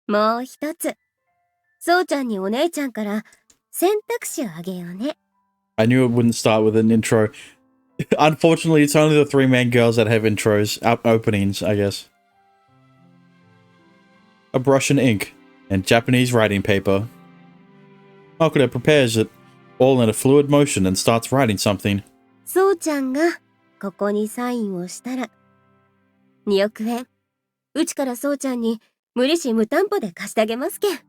もう一つ。そうちゃんにお姉ちゃんから選択肢をあげようね。I knew it wouldn't start with an intro. Unfortunately, it's only the three main girls that have intros, openings, I guess. A brush and ink, and Japanese writing paper. Makoto prepares it, all in a fluid motion, and starts writing something. そうちゃんがここにサインをしたら、2億円。うちからそうちゃんに無利子無担保で貸してあげますけん。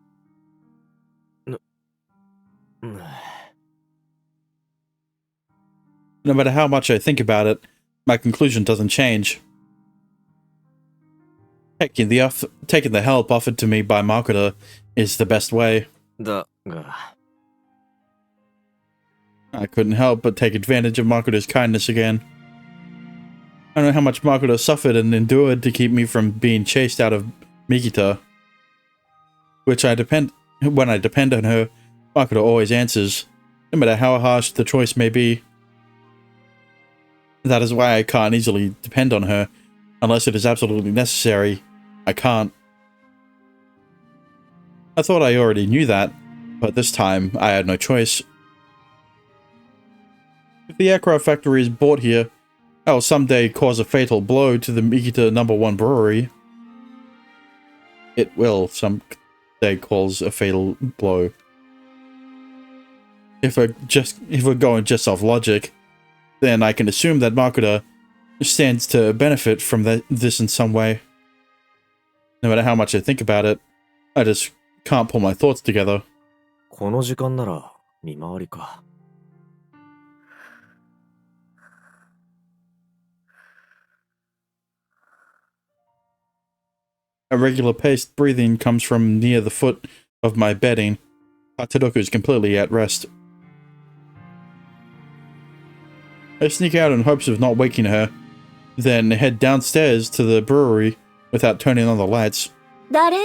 No matter how much I think about it, my conclusion doesn't change. Taking the help offered to me by Makoto is the best way. I couldn't help but take advantage of Makoto's kindness again. I know how much Makoto suffered and endured to keep me from being chased out of Mikita. When I depend on her, Makoto always answers, no matter how harsh the choice may be. That is why I can't easily depend on her. Unless it is absolutely necessary, I can't. I thought I already knew that, but this time I had no choice. If the aircraft factory is bought here, I will someday cause a fatal blow to the Mikita No. 1 brewery. It will someday cause a fatal blow. If we're going just off logic, then I can assume that Makoto stands to benefit from this in some way. No matter how much I think about it, I just can't pull my thoughts together. この時間なら見回りか。A regular paced breathing comes from near the foot of my bedding. Tadoko is completely at rest. I sneak out in hopes of not waking her, then head downstairs to the brewery without turning on the lights. 誰？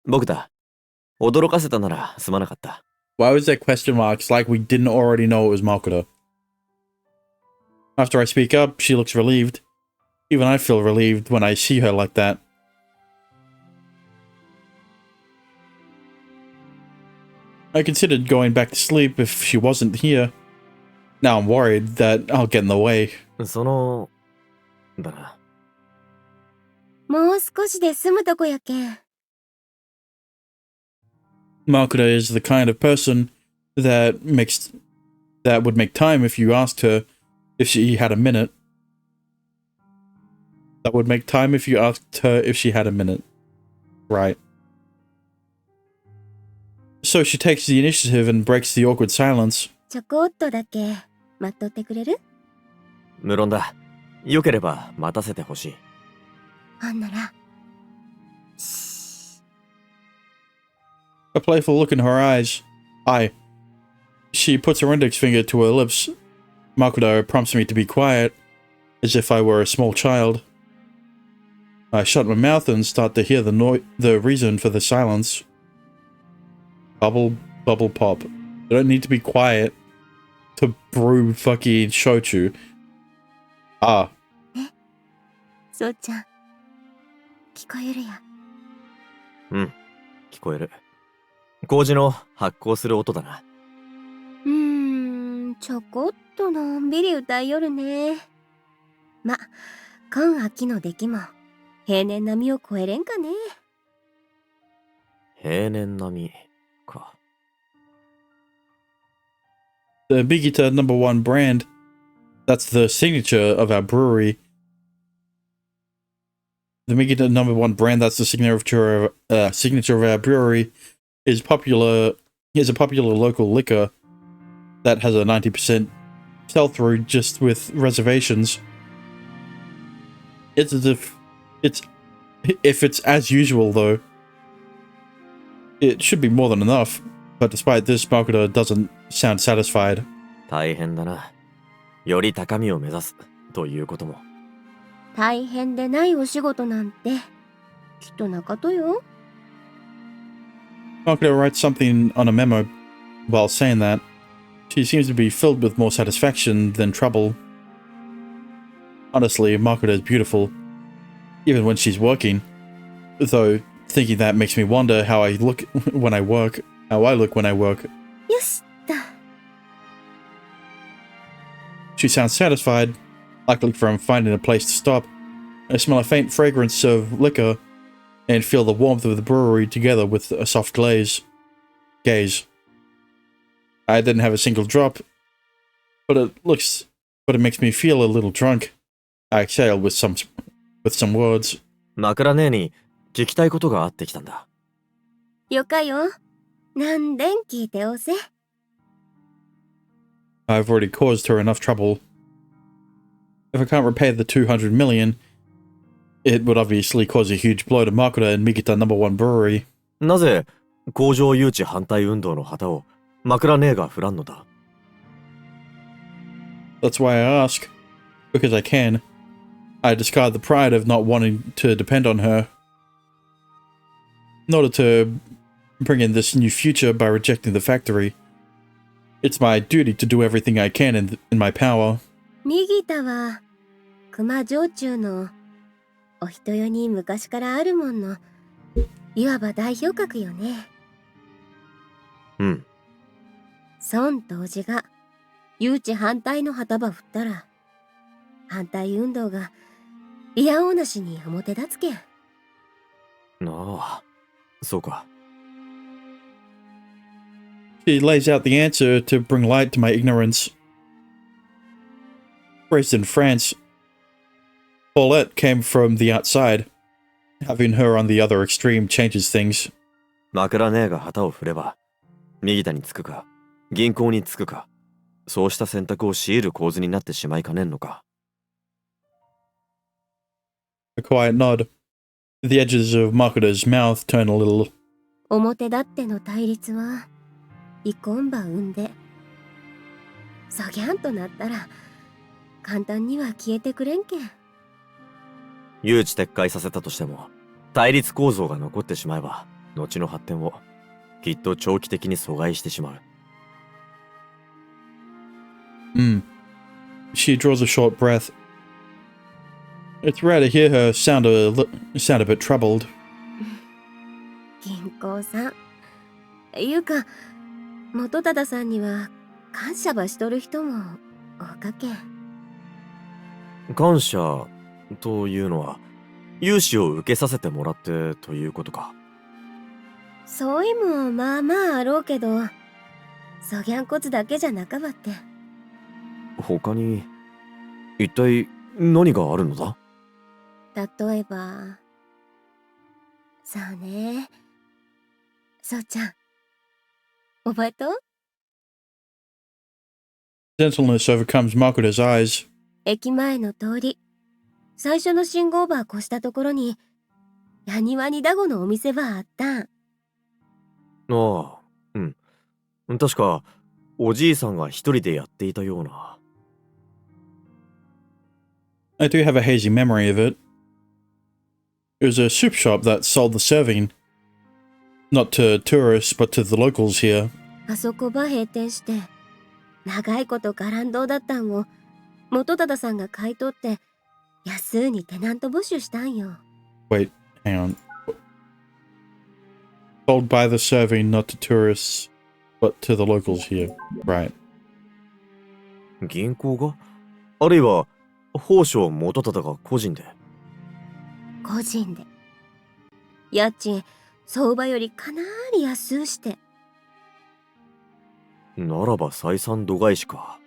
僕だ。驚かせたならすまなかった。Why was there question marks like we didn't already know it was Makoto? After I speak up, she looks relieved. Even I feel relieved when I see her like that. I considered going back to sleep if she wasn't here. Now I'm worried that I'll get in the way. だな。もう少しで済むとこやけん。Makoto is the kind of person that would make time if you asked her if she had a minute. That would make time if you asked her if she had a minute. Right. So she takes the initiative and breaks the awkward silence. ちょこっとだけ待っとってくれる？無論だ。よければ待たせてほしい。ほんなら。A playful look in her eyes. She puts her index finger to her lips. Makoto prompts me to be quiet, as if I were a small child. I shut my mouth and start to hear the reason for the silence. Bubble, bubble, pop. I don't need to be quiet to brew fucking shochu. Ah. そうちゃん、聞こえるや。うん、聞こえる。麹の発酵する音だな。ちょこっとのんびり歌いよるね。ま、今秋の出来も平年並みを超えれんかね。平年並みか。The Mikita No. 1 brand, that's the signature of our brewery. The Mikita No. 1 brand, that's the signature of our brewery, is a popular local liquor that has a 90% sell-through just with reservations. It's as if it's as usual though. It should be more than enough, but despite this, Makoto doesn't sound satisfied. 大変だな。より高みを目指すということも。大変でないお仕事なんてきっとなかとよ。Makoto writes something on a memo while saying that. She seems to be filled with more satisfaction than trouble. Honestly, Makoto is beautiful, even when she's working. though thinking that makes me wonder how I look when I work. How I look when I work. よしと。 She sounds satisfied, likely from finding a place to stop. I smell a faint fragrance of liquor and feel the warmth of the brewery together with a soft gaze. I didn't have a single drop, but it makes me feel a little drunk. I exhale with some words. 枕姉に聞きたいことがあってきたんだ。よかよ。なんでん聞いておせ。 I've already caused her enough trouble. If I can't repay the 200 million, it would obviously cause a huge blow to Makuta and Mikita No.1 Brewery. なぜ工場誘致反対運動の旗を枕姉が振らんのだ？ That's why I ask. Because I can. I discard the pride of not wanting to depend on her. In order to bring in this new future by rejecting the factory, it's my duty to do everything I can in my power. 右田は熊焼酎のお人よに昔からあるもんのいわば代表格よね。うん。孫当時が誘致反対の旗ば振ったら反対運動がいやおうなしに表立つけん。ああ、そうか。She lays out the answer to bring light to my ignorance. Raised in France, Paulette came from the outside. Having her on the other extreme changes things. 枕姉が旗を振れば、右田につくか、銀行につくか、そうした選択を強いる構図になってしまいかねんのか。A quiet nod. The edges of Makuta's mouth turn a little. 表立っての対立は遺恨ば生んでそぎゃんとなったら簡単には消えてくれんけん。誘致撤回させたとしても、対立構造が残ってしまえば、後の発展をきっと長期的に阻害してしまう。She draws a short breath. It's rare to hear her sound a bit troubled. 銀行さんいうか元忠さんには感謝ばしとる人もおかけん。感謝というのは、融資を受けさせてもらってということか。そういもまあまああろうけどそぎゃんこつだけじゃなかばって。他に一体何があるのだ？例えばそうね、そうちゃん覚えと？ Gentleness overcomes Makuta's eyes. 駅前の通り最初の信号ば越したところにやにわにだごのお店ばあったん。ああ、うん。確かおじいさんが一人でやっていたような。I do have a hazy memory of it. It was a soup shop that sold the serving. Not to tourists, but to the locals here. あそこば閉店して長いことガランドだったんを元忠さんが買い取って安うにテナント募集したんよ。 Wait, hang on. Sold by the serving, not to tourists, but to the locals here. Right. 銀行が？あるいは宝生元忠が個人で？個人で家賃相場よりかなり安うして。ならば採算度外視か。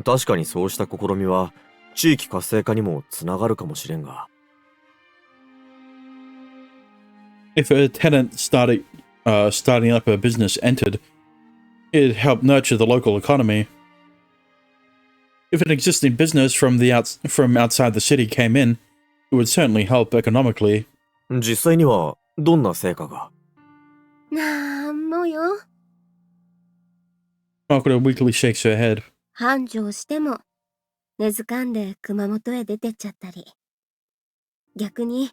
確かにそうした試みは地域活性化にもつながるかもしれんが。If a tenant starting up a business entered, it'd help nurture the local economy. If an existing business from outside the city came in, it would certainly help economically. 実際にはどんな成果が？なんもよ。Makoto weakly shakes her head. 繁盛しても根付かんで熊本へ出てっちゃったり、逆に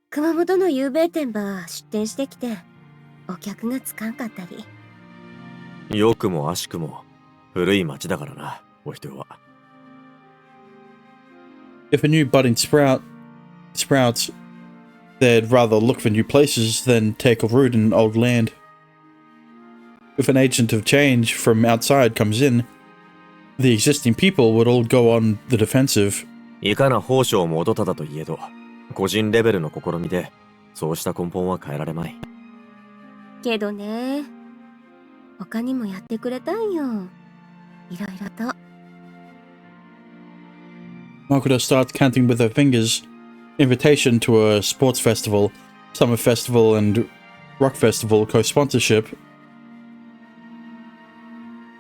熊本の有名店ば出店してきてお客がつかんかったり。良くも悪しくも古い町だからな、お人は。If a new budding sprouts, They'd rather look for new places than take a root in old land. If an agent of change from outside comes in, the existing people would all go on the defensive. いかな宝生元忠といえど、個人レベルの試みで、そうした根本は変えられまい。けどね、他にもやってくれたんよ。いろいろと。Makoto starts counting with her fingers. Invitation to a sports festival, summer festival, and rock festival co-sponsorship.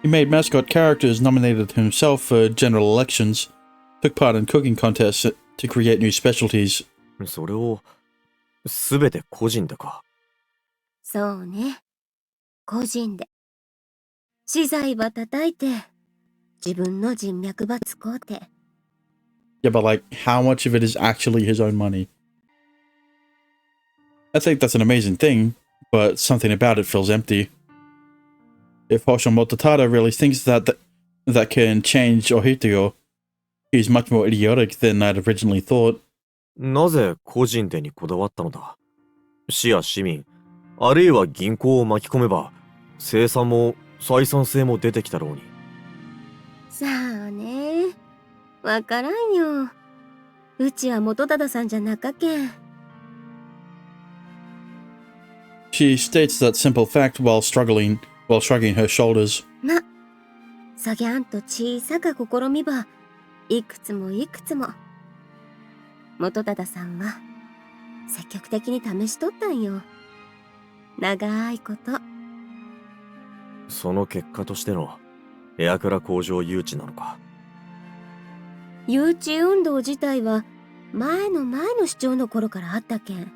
He made mascot characters, nominated himself for general elections, took part in cooking contests to create new specialties. それを、すべて個人でか。そうね。個人で。資材ば叩いて、自分の人脈ば使うて。Yeah, but like, how much of it is actually his own money? I think that's an amazing thing, but something about it feels empty. If Hosho Mototada really thinks that can change Ohitio, he's much more idiotic than I'd originally thought. なぜ個人でにこだわったのだ。市や市民、あるいは銀行を巻き込めば、生産も採算性も出てきたろうに。さあね。わからんよ。うちは元忠さんじゃなかけん。She states that simple fact while shrugging her shoulders. ま、そぎゃんと小さか試みば、いくつもいくつも。元忠さんは、積極的に試しとったんよ。長いこと。その結果としての、エアクラ工場誘致なのか。誘致運動自体は、前の市長の頃からあったけん。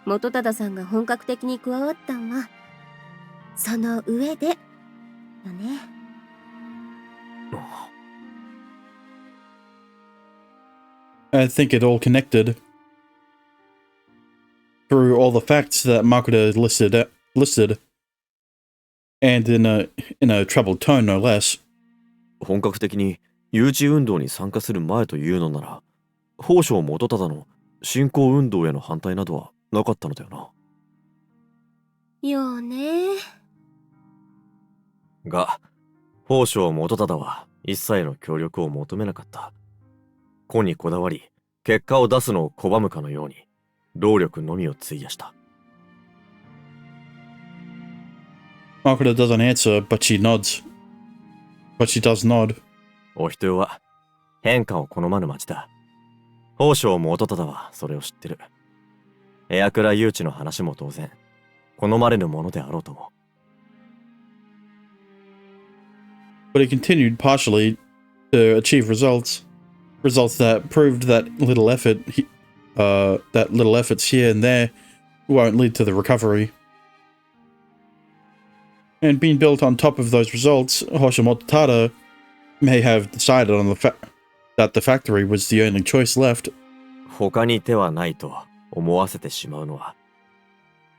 元忠さんが本格的に加わったんは、その上で、だね。I think it all connected. Through all the facts that Makoto listed, and in a troubled tone, no less. 本格的に誘致運動に参加する前というのなら、宝生元忠の振興運動への反対などはなかったのだよな。ようね。が、宝生元忠は一切の協力を求めなかった。個にこだわり、結果を出すのを拒むかのように、労力のみを費やした。Makoto doesn't answer, but she nods. But she does nod. お人よは変化を好まぬ町だ。宝生元忠はそれを知ってる。エアクラ誘致の話も当然、好まれぬものであろうとも。But he continued partially to achieve results that proved that little efforts here and there won't lead to the recovery. And being built on top of those results, Hosho Mototada may have decided on that the factory was the only choice left. 他に手はないと思わせてしまうのは、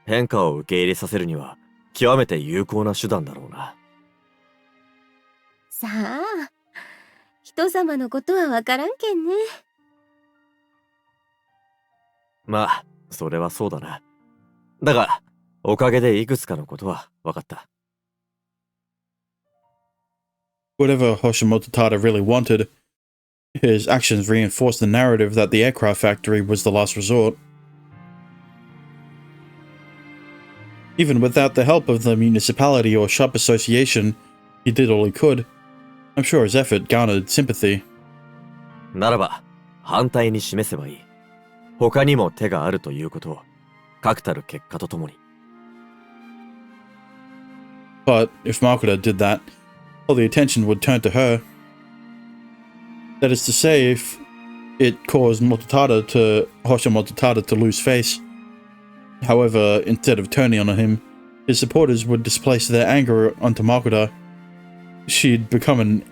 変化を受け入れさせるには極めて有効な手段だろうな。さあ、人様のことはわからんけんね。まあ、それはそうだな。だが、おかげでいくつかのことは分かった。Whatever Hosho Mototada really wanted, his actions reinforced the narrative that the aircraft factory was the last resort. Even without the help of the municipality or shop association, he did all he could. I'm sure his effort garnered sympathy. ならば、反対に示せばいい。他にも手があるということを、確たる結果とともに。But if Makoto did that, all the attention would turn to her. That is to say, if it caused Hosho Mototada to lose face. However, instead of turning on him, his supporters would displace their anger onto Makoto. She'd become an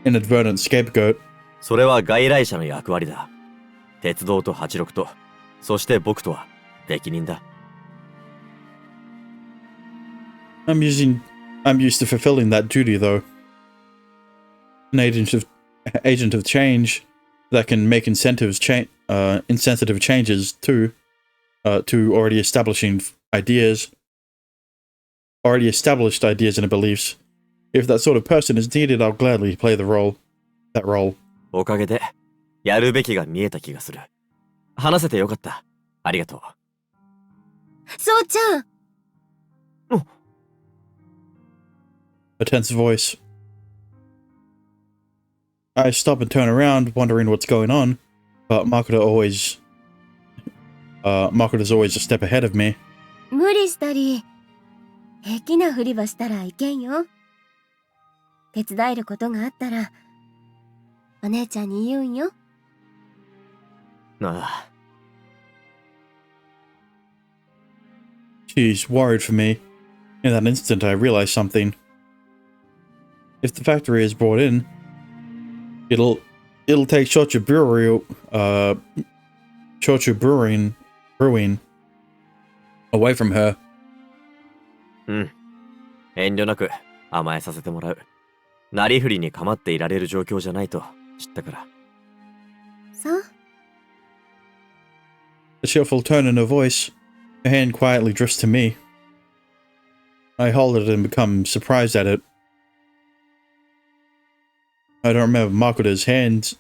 inadvertent scapegoat. それは外来者の役割だ。鉄道と86と、そして僕とは適任だ。I'm used to fulfilling that duty, though. An agent of change that can make incentives insensitive changes to already established ideas and beliefs. If that sort of person is needed, I'll gladly play that role. おかげで、やるべきが見えた気がする。話せてよかった。ありがとう。そうちゃん A tense voice. I stop and turn around, wondering what's going on, but Makota's always a step ahead of me. 無理したり、平気なふりはしたらいけんよ。手伝えることがあったら、お姉ちゃんに言うんよ。ああ。She's worried for me. In that instant, I realize something. If the factory is brought in, it'll take Shochu brewing away from her. うん。遠慮なく甘えさせてもらう。なりふりに構っていられる状況じゃないと知ったから。そう A cheerful tone in her voice. Her hand quietly drifts to me. I hold it and become surprised at it. I don't remember Makota's hand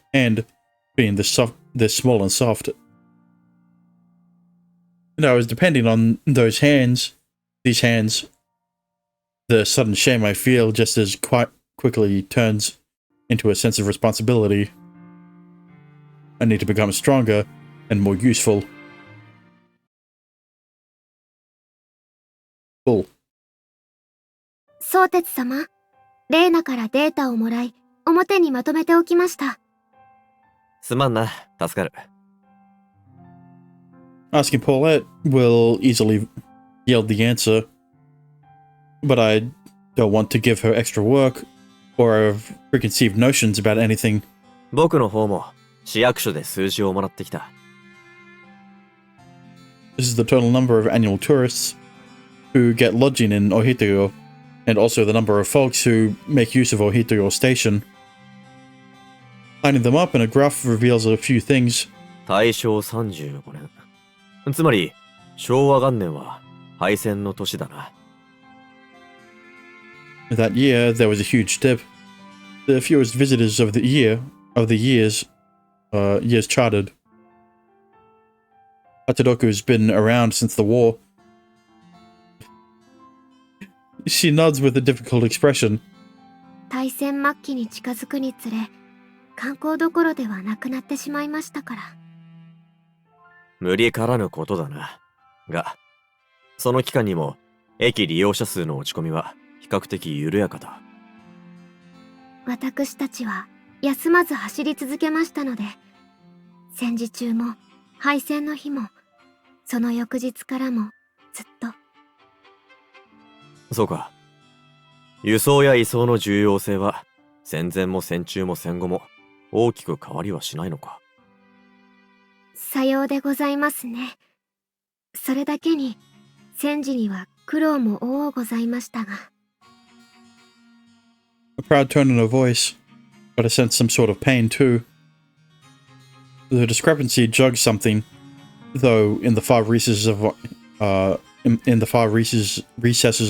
being this small and soft. And I was depending on these hands. The sudden shame I feel just as quickly turns into a sense of responsibility. I need to become stronger and more useful. Full. 相鉄様、レーナからデータをもらい、表にまとめておきました。すまんな、助かる。Asking Paulette will easily yield the answer, but I don't want to give her extra work or have preconceived notions about anything. 僕の方も市役所で数字をもらってきた。This is the total number of annual tourists who get lodging in Ohito, and also the number of folks who make use of Ohito Station. Lining them up in a graph reveals a few things. 大正35年。つまり、昭和元年は敗戦の年だな。That year, there was a huge dip. The fewest visitors of the years charted. Atadoku's been around since the war. She nods with a difficult expression. 大戦末期に近づくにつれ、観光どころではなくなってしまいましたから。無理からぬことだな。が、その期間にも駅利用者数の落ち込みは比較的緩やかだ。私たちは休まず走り続けましたので、戦時中も敗戦の日も、その翌日からもずっと。そうか。輸送や移送の重要性は戦前も戦中も戦後も大きく変わりはしないのか。さようでございますね。それだけに戦時には苦労も多うございましたが。A proud tone in her voice, but I sense some sort of pain too. The discrepancy jugs something, though in the far recesses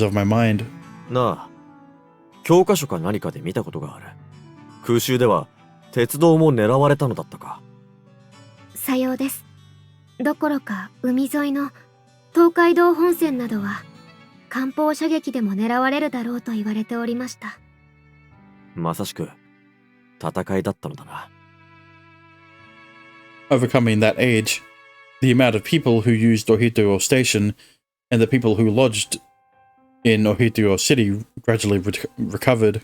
of my mind. なあ、教科書か何かで見たことがある。空襲では鉄道も狙われたのだったか。さようです。どころか海沿いの東海道本線などは艦砲射撃でも狙われるだろうと言われておりました。まさしく戦いだったのだな。Overcoming that age, the amount of people who used Ohito Station and the people who lodged in Ohito City gradually recovered.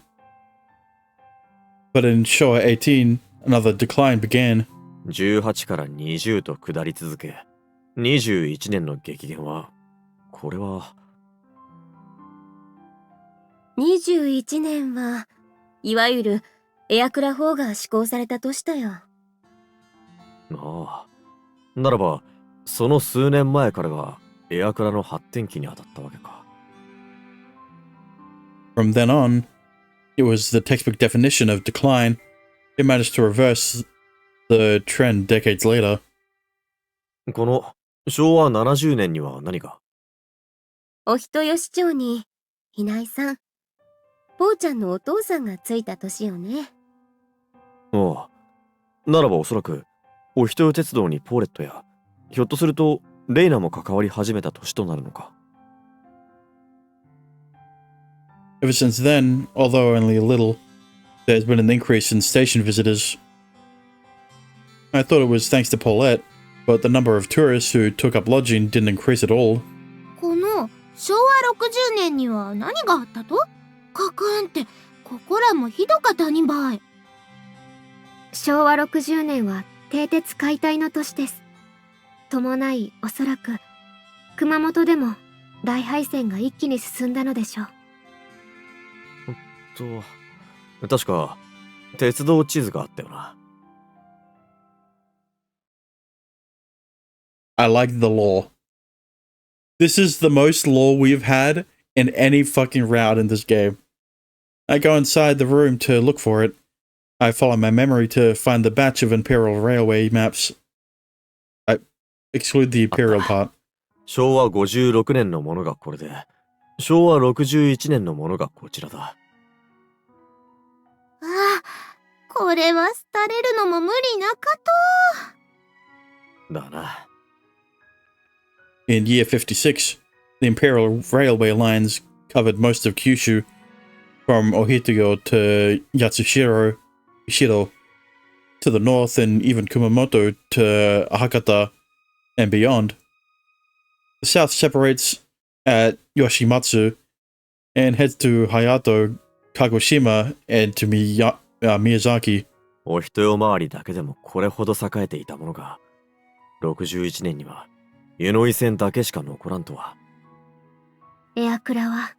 But in Showa 18, another decline began. 18から20と下り続け、21年の激減は、これは。21年は、いわゆるエアクラ法が施行された年だよ。ああ。ならば、その数年前からがエアクラの発展期に当たったわけか。From then on, it was the textbook definition of decline. It managed to reverse the trend decades later. この昭和70年には何か？お人よし町に、ひないさん、ぽーちゃんのお父さんがついた年よね。おう。ならばおそらく、お人よ鉄道にポーレットや、ひょっとすると、レイナも関わり始めた年となるのか。Ever since then, although only a little, there's been an increase in station visitors. I thought it was thanks to Paulette, but the number of tourists who took up lodging didn't increase at all. この昭和60年には何があったと？かかんって、ここらもひどかったにばい。昭和60年は蹄鉄解体の年です。伴い、おそらく、熊本でも大廃線が一気に進んだのでしょう。確か、鉄道地図があったよな。I like the law. This is the most law we've had in any fucking route in this game. I go inside the room to look for it. I follow my memory to find the batch of Imperial Railway maps. I exclude the Imperial part. 昭和56年のものがこれで、昭和61年のものがこちらだ。ああ、これは廃れるのも無理なかと。だな。In year 56, the Imperial Railway lines covered most of Kyushu, from Ohituyo to Yatsushiro, Shiro, to the north, and even Kumamoto to Hakata and beyond. The south separates at Yoshimatsu and heads to Hayato, Kagoshima, and to Miyazaki. お人よ周りだけでもこれほど栄えていたものが、61年には湯の井線だけしか残らんとは。エアクラは、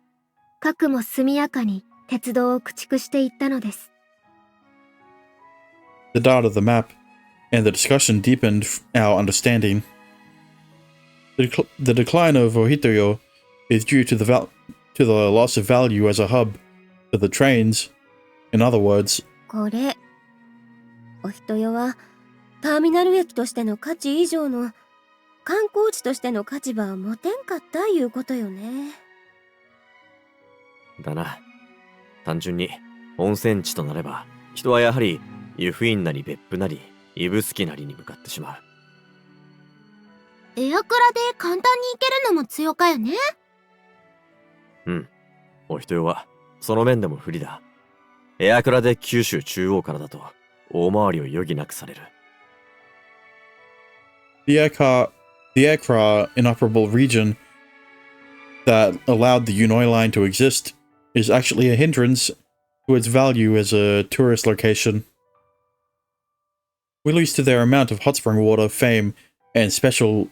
かくも速やかに鉄道を駆逐していったのです。The dot of the map and the discussion deepened our understanding. The decline of Ohitoyo is due to the loss of value as a hub for the trains. In other words, これ、お人よは、ターミナル駅としての価値以上の観光地としての価値は持てんかったいうことよね。だな。単純に温泉地となれば、人はやはり湯布院なり別府なり指宿なりに向かってしまう。エアクラで簡単に行けるのも強かよね。うん。お人よはその面でも不利だ。エアクラで九州中央からだと大回りを余儀なくされる。the Accra inoperable region that allowed the Unoi line to exist is actually a hindrance to its value as a tourist location. We lose to their amount of hot spring water, fame, and specialty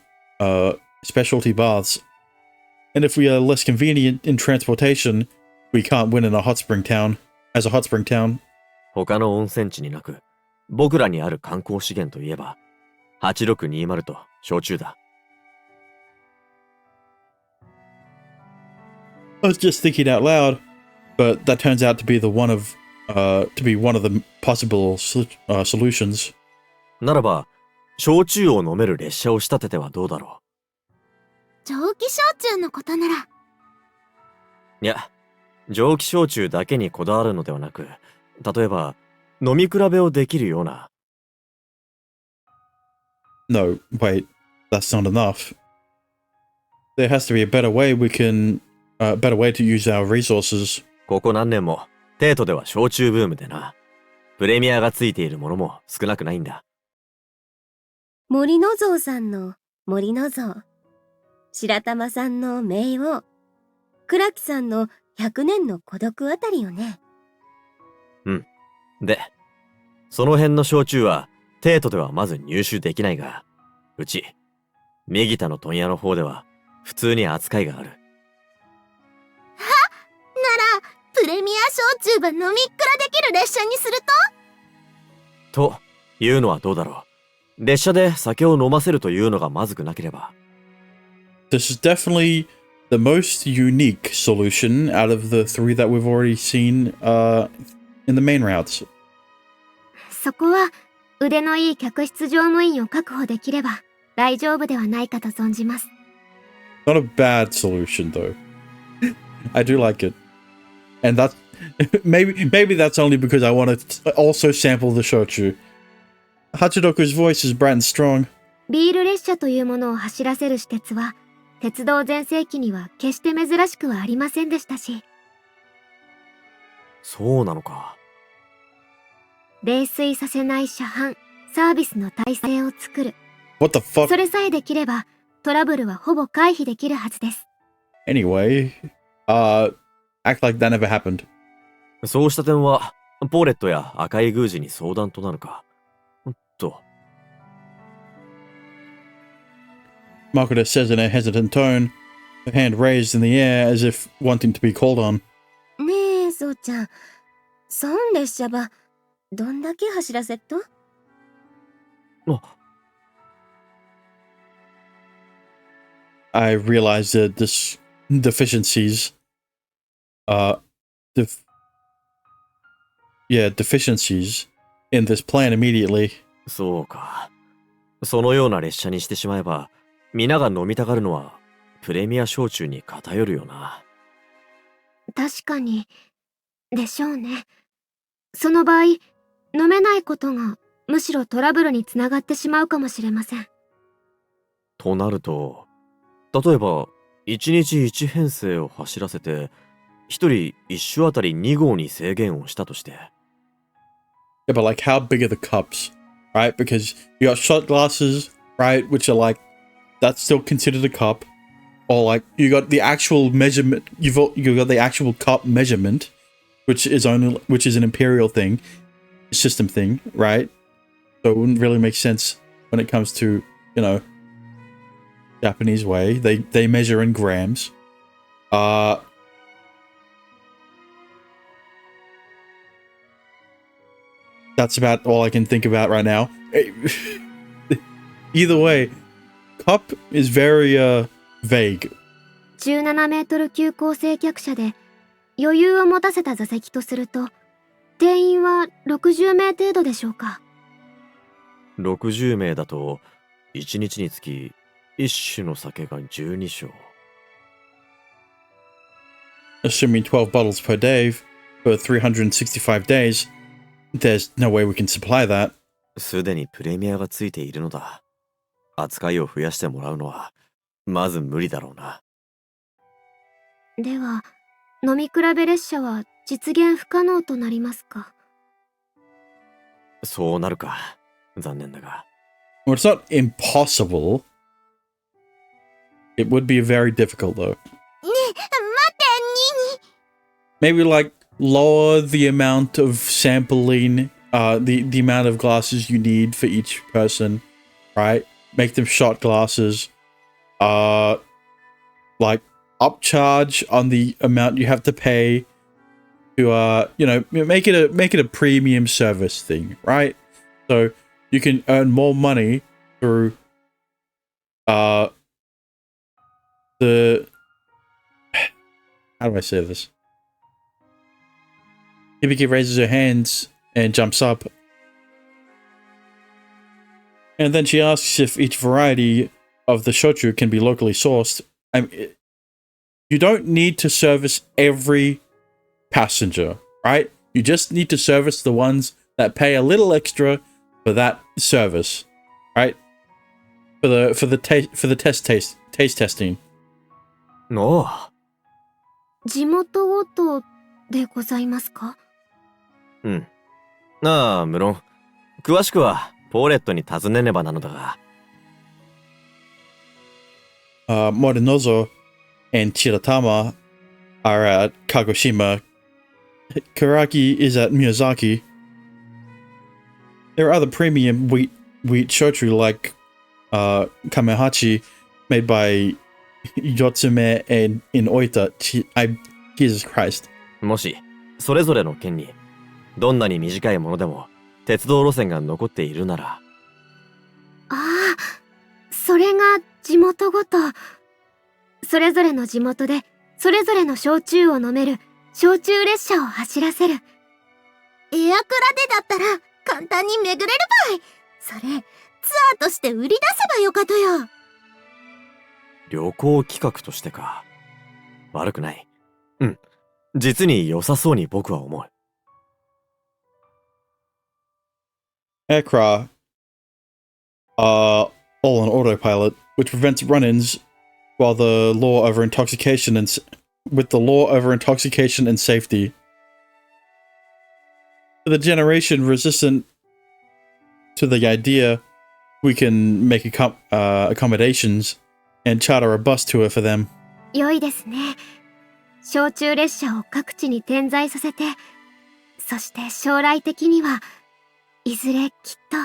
baths. And if we are less convenient in transportation, we can't win in a hot spring town, as a hot spring town. 他の温泉地になく、僕らにある観光資源といえば、8620と焼酎だ。I was just thinking out loud, but that turns out to be one of the possible solutions. ならば、焼酎を飲める列車を仕立ててはどうだろ蒸気焼酎のことなら。う。いや、蒸気焼酎だけにこだわるのではなく、例えば、飲み比べをできるような。No, wait, that's not enough. There has to be a better way to use our resources. ここ何年も、帝都では焼酎ブームでな。プレミアがついているものも少なくないんだ。森の蔵さんの森の蔵、白玉さんの冥王、倉木さんの100年の孤独あたりよね。うん。で、その辺の焼酎は、帝都ではまず入手できないが、うち、右田の問屋の方では、普通に扱いがある。なら、プレミア焼酎ば飲みっくらできる列車にすると？というのはどうだろう。列車で酒を飲ませるというのがまずくなければ。This is definitely the most unique solution out of the three that we've already seen in the main routes. そこは腕のいい客室乗務員を確保できれば大丈夫ではないかと存じます。Not a bad solution, though. I do like it. And that's... maybe that's only because I want to also sample the shochu. Hachiroku's voice is bright and strong. ビール列車というものを走らせる私鉄は、鉄道全盛期には決して珍しくはありませんでしたし。そうなのか。泥酔させない車販、サービスの体制を作る。What the fuck? それさえできれば、トラブルはほぼ回避できるはずです。Anyway, act like that never happened. そうした点は、ポーレットや赤い宮司に相談となるか。Makoto says in a hesitant tone, her hand raised in the air as if wanting to be called on. ねえ、そうちゃん。そん列車ば、どんだけ走らせっと？I realized the deficiencies. Deficiencies in this plan immediately. そうか。そのような列車にしてしまえば、皆が飲みたがるのはプレミア焼酎に偏るよな。確かに、でしょうね。その場合、飲めないことがむしろトラブルにつながってしまうかもしれません。となると、例えば1日1編成を走らせて、1人1種あたり2号に制限をしたとして。Yeah, but like how big are the cups, right? Because you got shot glasses, right? Which are like, that's still considered a cup. Or like you got the actual measurement, you got the actual cup measurement, which is an imperial thing, system thing, right? So it wouldn't really make sense when it comes to, you know, Japanese way. They measure in grams. That's about all I can think about right now. Either way, cup is very vague. 17メートル級高性客車で余裕を持たせた座席とすると、定員は60名程度でしょうか。60名だと1日につき1種の酒が12升。Assuming 12 bottles per day for 365 days, there's no way we can supply that. すでにプレミアがついているのだ。扱いを増やしてもらうのはまず無理だろうな。では、飲み比べ列車は実現不可能となりますか。そうなるか。残念だが。Well, it's not impossible. It would be very difficult, though. ねえ、待って、Maybe like lower the amount of sampling, the amount of glasses you need for each person, right? Make them shot glasses. Like upcharge on the amount you have to pay to make it a premium service thing, right? So you can earn more money through the how do I say this? Hibiki raises her hands and jumps up. And then she asks if each variety of the shochu can be locally sourced. I mean, you don't need to service every passenger, right? You just need to service the ones that pay a little extra for that service, right? For the taste testing. おう。地元ごとでございますか？うん。ああ、無論。詳しくはポーレットに尋ねねばなのだが。Morinozo and Chiratama are at Kagoshima. Karaki is at Miyazaki. There are other premium wheat shochu like Kamehachi, made by Yotsume and in Oita. Jesus Christ. もし、それぞれの県に、どんなに短いものでも、鉄道路線が残っているなら。ああ、それが地元ごと。それぞれの地元で、それぞれの焼酎を飲める、焼酎列車を走らせる。エアクラでだったら、簡単に巡れるばい。それ、ツアーとして売り出せばよかとよ。旅行企画としてか。悪くない。うん。実に良さそうに僕は思う。Aircraft are all on autopilot, which prevents run-ins while the law over intoxication and with the law over intoxication and safety. For the generation resistant to the idea, we can make accommodations and charter a bus tour for them. 良いですね。小中列車を各地に点在させて、そして将来的にはいずれきっと。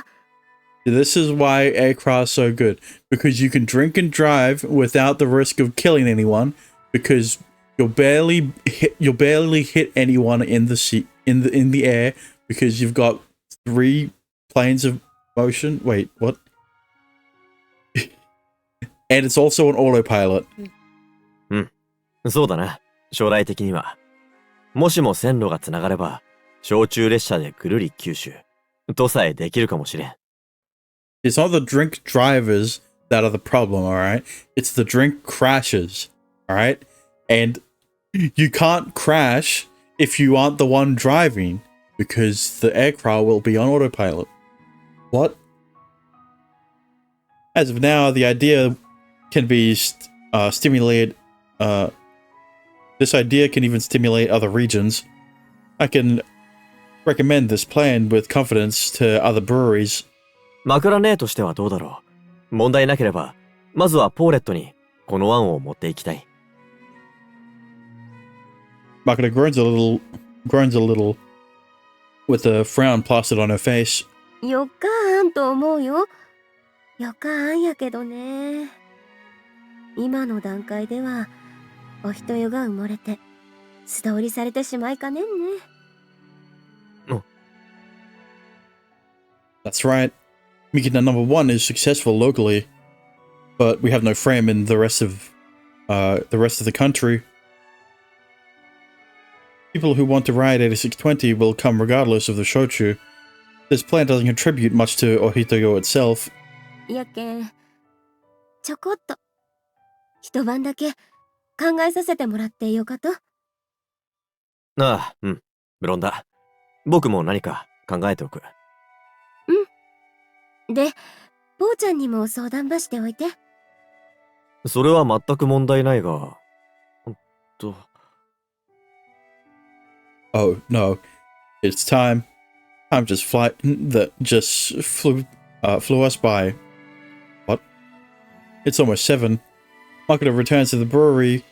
This is why aircraft are so good, because you can drink and drive without the risk of killing anyone, because you'll barely hit anyone in the air, because you've got 3 planes of motion. Wait, what? And it's also an autopilot. そうだな。将来的には。もしも線路がつながれば、小中列車でぐるり九州とさえできるかもしれん。It's not the drink drivers that are the problem, alright? It's the drink crashes, alright? And you can't crash if you aren't the one driving, because the aircraft will be on autopilot. What? As of now, the idea can be stimulated. This idea can even stimulate other regions. I can recommend this plan with confidence to other breweries. 枕姉としてはどうだろう。問題なければ、まずはポーレットにこの案を持っていきたい。Makura groans a little, with a frown plastered on her face. よかーんと思うよ。よかーんやけどね。今の段階では、お人よが埋もれて、素通りされてしまいかねんね。That's right. Mikina number 1 is successful locally, but we have no frame in the rest of the country. People who want to ride 8620 will come regardless of the Shochu. This plan doesn't contribute much to Ohitoyo itself. やけん、ちょこっと、一晩だけ考えさせてもらってよかと。ああ、うん。無論だ。僕も何か考えておく。で、ぽーちゃんにも相談ばしておいて。それは全く問題ないが。Oh no, it's time. Time just flew us by. What? It's almost 7. Makoto returns to the brewery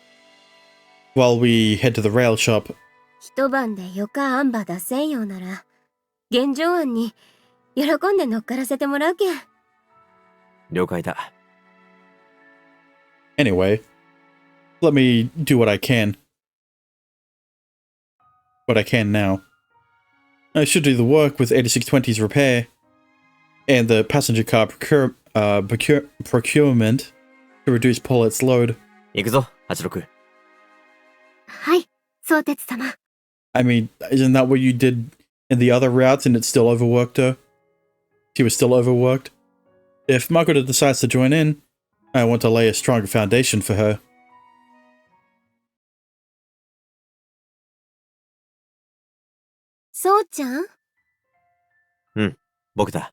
while we head to the rail shop. 一晩でよかあんば出せんようなら、現状案に喜んで乗っからせてもらうけん。了解だ。Anyway, let me do what I can. What I can now. I should do the work with 8620's repair and the passenger car procurement to reduce Paulette's load. 行くぞ、86。はい、相鉄様。I mean, isn't that what you did in the other routes and it still overworked her? She was still overworked? If Makoto decides to join in, I want to lay a stronger foundation for her. そうちゃん？うん、僕だ。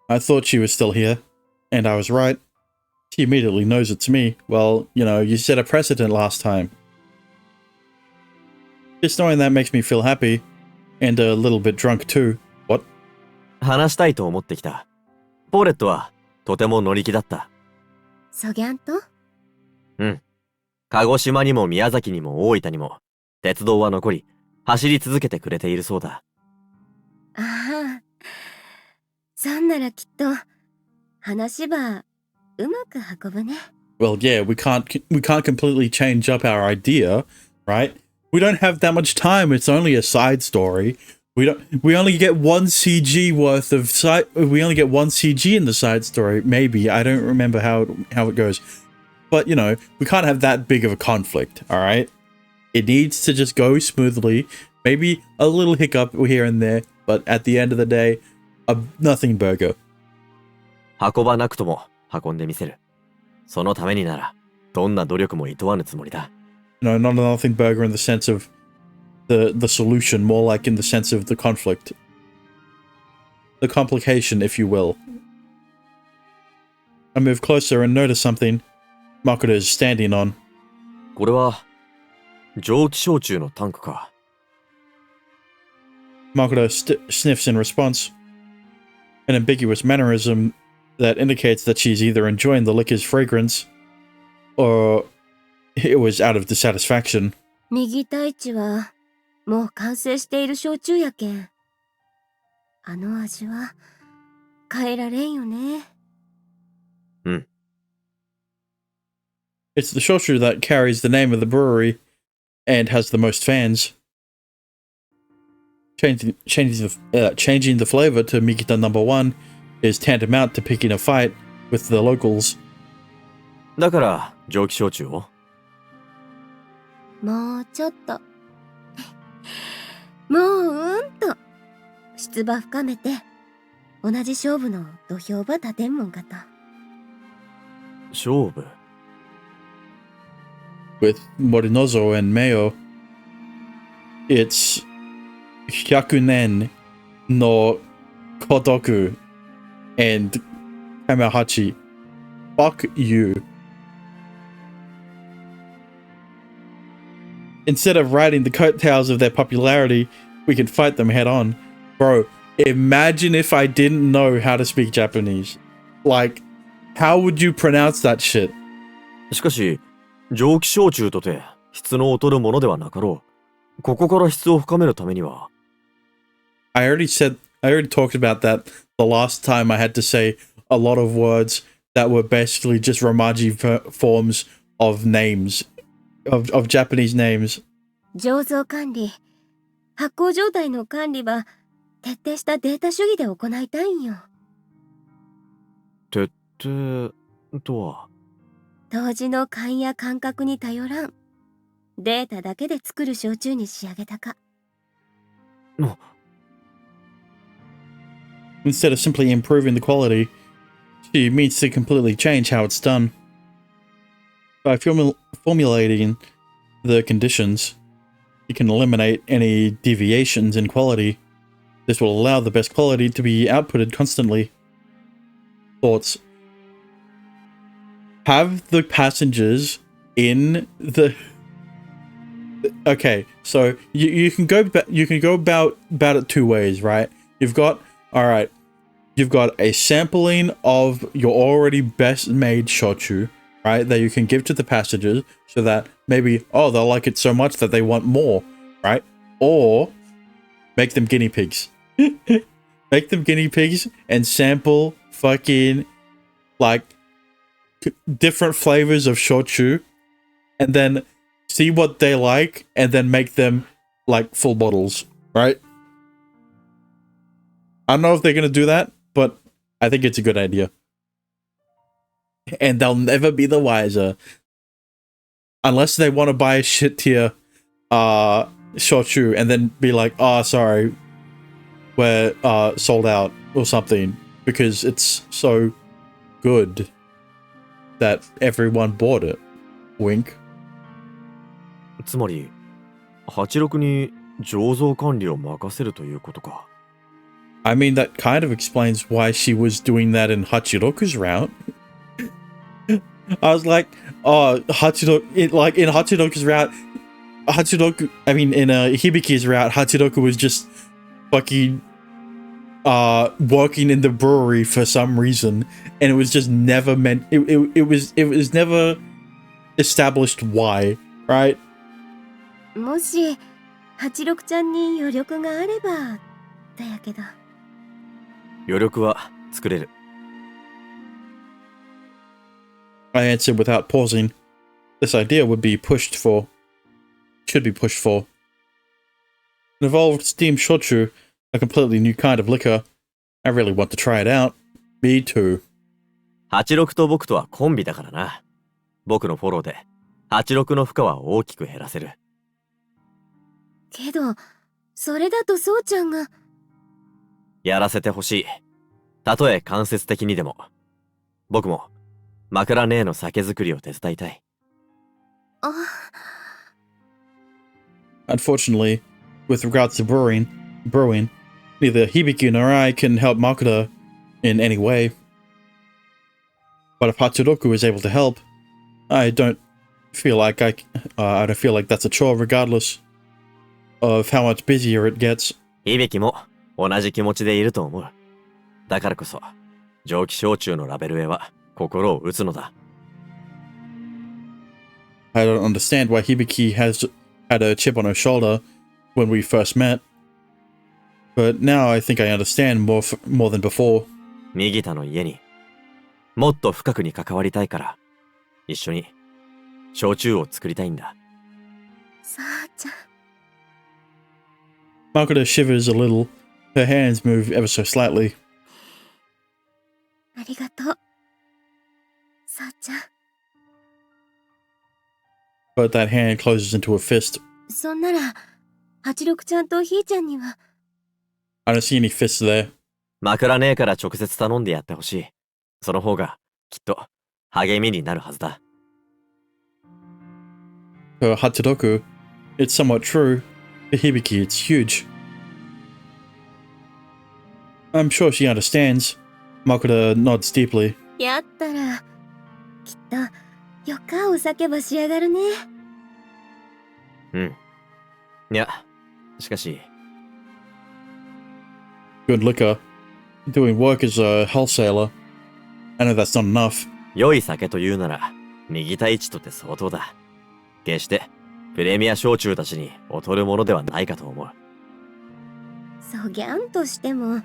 I thought she was still here, and I was right. She immediately knows it's me. Well, you know, you set a precedent last time. Just knowing that makes me feel happy, and a little bit drunk too. What? 話したいと思ってきた。ポーレットはとても乗り気だった。そぎゃんと？うん。鹿児島にも宮崎にも大分にも鉄道は残り、走り続けてくれているそうだ。ああ、そんならきっと話ばうまく運ぶね。Well, yeah, we can't completely change up our idea, right? We don't have that much time. It's only a side story. We only get one CG worth of we only get one CG in the side story. Maybe I don't remember how it goes. But, you know, we can't have that big of a conflict, all right? It needs to just go smoothly. Maybe a little hiccup here and there, but at the end of the day, a nothing burger. 運ばなくとも運んでみせる。そのためになら、どんな努力も厭わぬつもりだ。No, not a nothing burger in the sense of the solution, more like in the sense of the conflict. The complication, if you will. I move closer and notice something Makoto is standing on. これは、蒸気焼酎のタンクか。Makoto sniffs in response. An ambiguous mannerism that indicates that she's either enjoying the liquor's fragrance or it was out of dissatisfaction. 右太一はもう完成している焼酎やけん。あの味は変えられんよね。うん。It's the shochu that carries the name of the brewery and has the most fans. Changing the flavor to Mikita number 1 is tantamount to picking a fight with the locals. だから、蒸気焼酎を。もうちょっと。もう出馬深めて同じ勝負の土俵場立てんもんかと。勝負 With Morinozo and Mayo, it's Hyakunen no Kodoku and Kamahachi. Fuck you. Instead of riding the coattails of their popularity, we can fight them head on. Bro, imagine if I didn't know how to speak Japanese. Like, how would you pronounce that shit? しかし、蒸気焼酎とて質の劣るものではなかろう。ここから質を深めるためには。I already talked about that the last time I had to say a lot of words that were basically just Romaji forms of names, of Japanese names. 醸造管理、発酵状態の管理は徹底したデータ主義で行いたいんよ。徹底とは。当時の勘や感覚に頼らん。データだけで作る焼酎に仕上げたか。Instead of simply improving the quality, she means to completely change how it's done. By formulating the conditions, you can eliminate any deviations in quality. This will allow the best quality to be outputted constantly. Thoughts. Have the passengers in the... Okay, so you can go about it two ways, right? You've got a sampling of your already best made shochu, right, that you can give to the passengers so that maybe, oh, they'll like it so much that they want more, right? Or make them guinea pigs. Make them guinea pigs and sample fucking like different flavors of shochu and then see what they like and then make them like full bottles, right? I don't know if they're going to do that, but I think it's a good idea. And they'll never be the wiser. Unless they want to buy a shit tier shochu and then be like, oh, sorry, we're sold out or something. Because it's so good that everyone bought it. Wink. つまり、86に醸造管理を任せるということか。I mean, that kind of explains why she was doing that in Hachiroku's route. I was like, oh, in Hachiroku's route, in Hibiki's route, Hachiroku was just fucking working in the brewery for some reason, and it was just never meant, it was never established why, right? もし86ちゃんに余力があればだやけど。余力は作れる。I answered without pausing. This idea should be pushed for. An evolved steamed shochu, a completely new kind of liquor. I really want to try it out. Me too. 86と僕とはコンビだからな。僕のフォローで86の負荷は大きく減らせる。けど、それだとそうちゃんが。やらせてほしい。たとえ間接的にでも。僕も、枕姉の酒造りを手伝いたい。あ、Unfortunately, with regards to brewing, neither Hibiki nor I can help Makuta in any way. But if Hatsuroku is able to help, I don't feel like that's a chore regardless of how much busier it gets. 響も同じ気持ちでいると思う。だからこそ、蒸気焼酎のラベルへは心を打つのだ。I don't understand why Hibiki had a chip on her shoulder when we first met, but now I think I understand more than before. 右田の家にもっと深くに関わりたいから一緒に焼酎を作りたいんだ。さあちゃん。Makoto shivers a little. Her hands move ever so slightly. ありがとう。さあちゃん。But that hand closes into a fist. そんなら、86ちゃんとひーちゃんには。I don't see any fists there. 枕ねえから直接頼んでやってほしい。その方がきっと励みになるはずだ。For Hatsuroku, it's somewhat true. For Hibiki, it's huge. I'm sure she understands. Makoto nods deeply. やったら、きっと、よかお酒ば仕上がるね。うん。いや、しかし。Good liquor. Doing work as a wholesaler. I know that's not enough. 良い酒というなら、右田一とて相当だ。決して、プレミア焼酎たちに劣るものではないかと思う。そぎゃんとしても、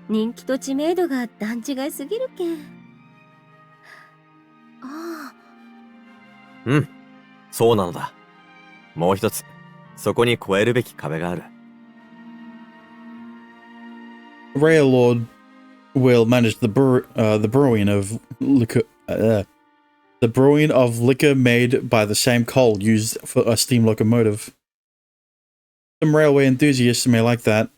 人気と知名度が段違いすぎるけん。ああ。うん、そうなのだ。もう一つ、そこに越えるべき壁がある。Raya Lord will manage the brewing of liquor. The brewing of liquor made by the same coal used for a steam locomotive. Some railway enthusiasts may like that,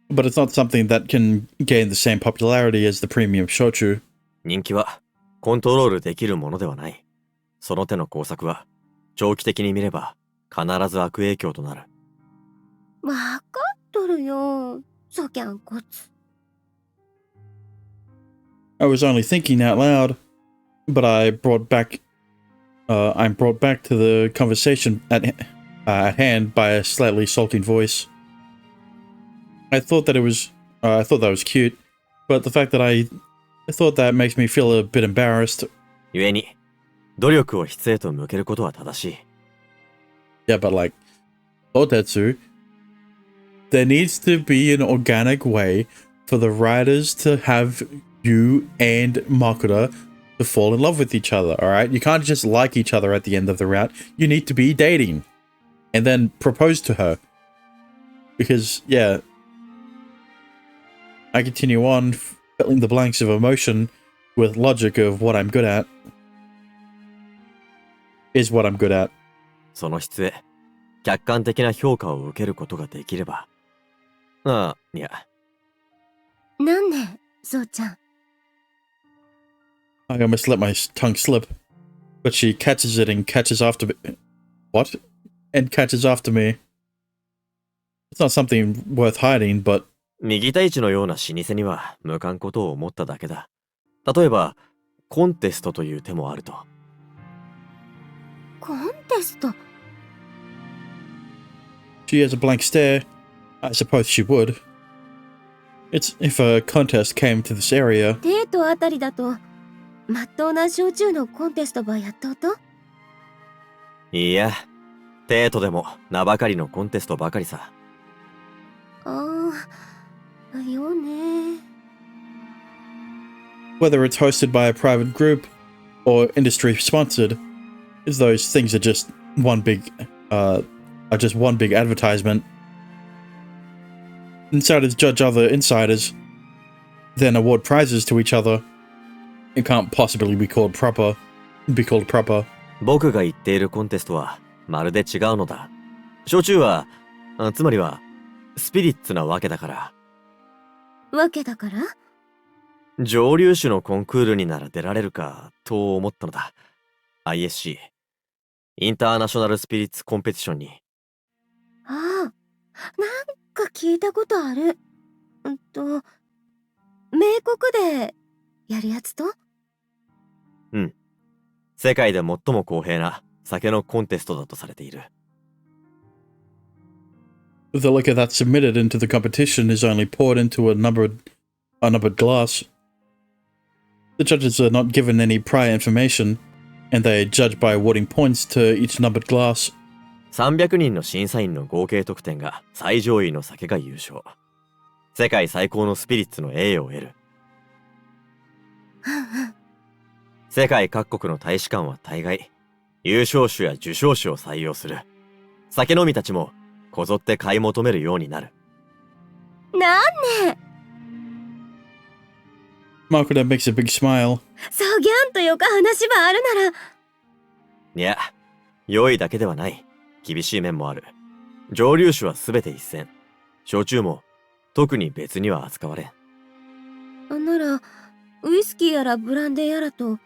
but it's not something that can gain the same popularity as the premium shochu. 人気はコントロールできるものではない。その手の工作は長期的に見れば必ず悪影響となる。わかっとるよ。そぎゃんこつ。I was only thinking out loud, but I'm brought back to the conversation at hand by a slightly sulking voice. I thought that was cute, but the fact that I thought that makes me feel a bit embarrassed. 故に努力を質へと向けることは正しい。Yeah, but like Maitetsu, there needs to be an organic way for the writers to have you and Makoto to fall in love with each other, alright? You can't just like each other at the end of the route. You need to be dating. And then propose to her. Because, yeah, I continue on filling the blanks of emotion with logic of what I'm good at. Is what I'm good at. その質へ客観的な評価を受けることができれば。ああ、いや。なんで、そうちゃん。I almost let my tongue slip, but she catches it and catches after me. What? And catches after me. It's not something worth hiding, but... 右田一のような老舗には向かんことを思っただけだ。例えば、コンテストという手もあると。コンテスト She has a blank stare. I suppose she would. It's if a contest came to this area. デートあたりだと、まっとうな焼酎のコンテストばやっとうといや、デートでも名ばかりのコンテストばかりさ。ああ、よね。Whether it's hosted by a private group or industry sponsored, those things are just one big advertisement. Insiders judge other insiders, then award prizes to each other. It can't possibly be called proper. 僕が言っているコンテストはまるで違うのだ。焼酎は、つまりはスピリッツなわけだから。わけだから。蒸留酒のコンクールになら出られるかと思ったのだ。ISC、インターナショナルスピリッツコンペティションに。ああ、なんか聞いたことある。米国でやるやつと？うん。世界で最も公平な酒のコンテストだとされている。The liquor that's submitted into the competition is only poured into a numbered glass. The judges are not given any prior information, and they judge by awarding points to each numbered glass. 300人の審査員の合計得点が最上位の酒が優勝。世界最高のスピリッツの栄誉を得る。世界各国の大使館は大概、優勝酒や受賞酒を採用する。酒飲みたちもこぞって買い求めるようになる。なんね。Makoto makes a big smile. そうギャンとよか話はあるなら。いや、良いだけではない。厳しい面もある。蒸留酒はすべて一線。焼酎も特に別には扱われん。なら、ウイスキーやらブランデーやらと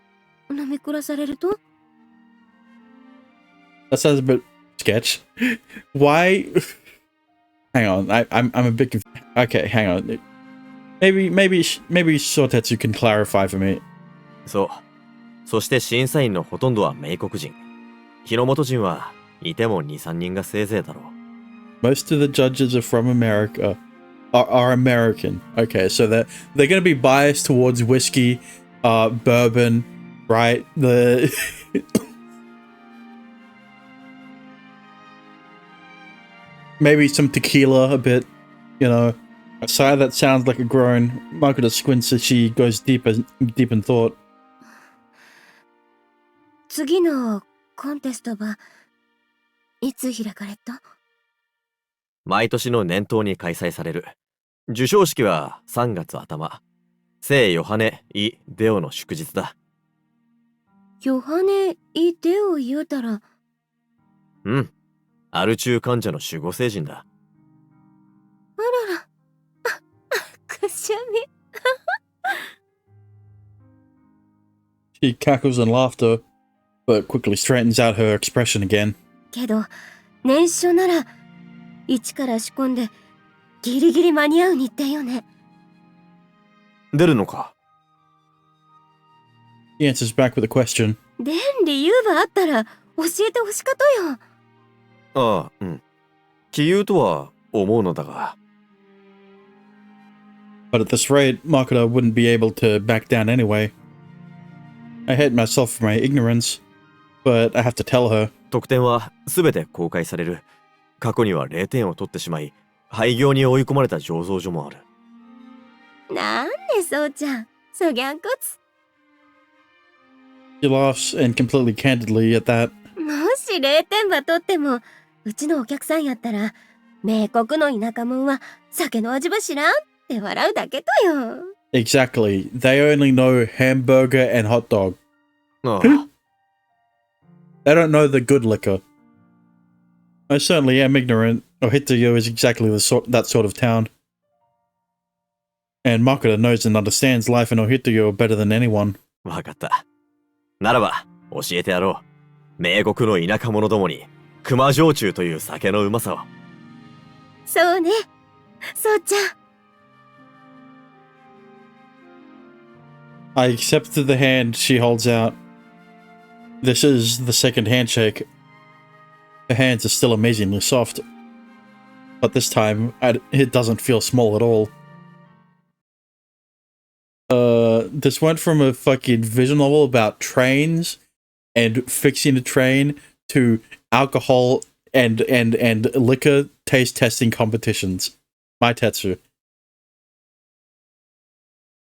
飲み暮らされると？ That sounds a bit sketch. Why? Hang on, I'm a bit confused. Okay, hang on. Maybe Shotetsu can clarify for me. そう。そして審査員のほとんどは米国人。日の本人はいても2、3人がせいぜいだろう。Most of the judges are from America. Are American. Okay, so they're going to be biased towards whiskey, bourbon, right? The maybe some tequila a bit, you know. A sigh that sounds like a groan. Makoto squints as she goes deep in thought. 次のコンテストはいつ開かれた？毎年の年頭に開催される。授賞式は3月頭。聖ヨハネ・イ・デオの祝日だ。ヨハネ・イ・デオ言うたら。うん。アル中患者の守護聖人だ。あらら。くしゃみ。She cackles in laughter, but quickly straightens out her expression again. けど、年初なら、一から仕込んで、ギリギリ間に合う日程よね。出るのか？ He answers back with a question. 出ん理由があったら、教えてほしかとよ。ああ、うん。杞憂とは思うのだが。But at this rate, Makoto wouldn't be able to back down anyway. I hate myself for my ignorance, but I have to tell her. 得点はすべて公開される。過去には0点を取ってしまい、廃業に追い込まれた醸造所もある。なんでそうちゃん、そぎゃんこつ。She laughs, and completely candidly at that. もし0点ば取っても、うちのお客さんやったら、米国の田舎者は酒の味ば知らんって笑うだけとよ。Exactly. They only know hamburger and hot dog. ああ。They don't know the good liquor. I certainly am ignorant. Ohituyo is exactly that sort of town. And Makoto knows and understands life in Ohituyo better than anyone. わかった。ならば、教えてやろう。米国の田舎者どもに、熊焼酎という酒のうまさを。そうね。そうちゃん。I accept the hand she holds out. This is the second handshake. Her hands are still amazingly soft. But this time, it doesn't feel small at all. This went from a fucking visual novel about trains and fixing a train to alcohol and liquor taste testing competitions. Maitetsu.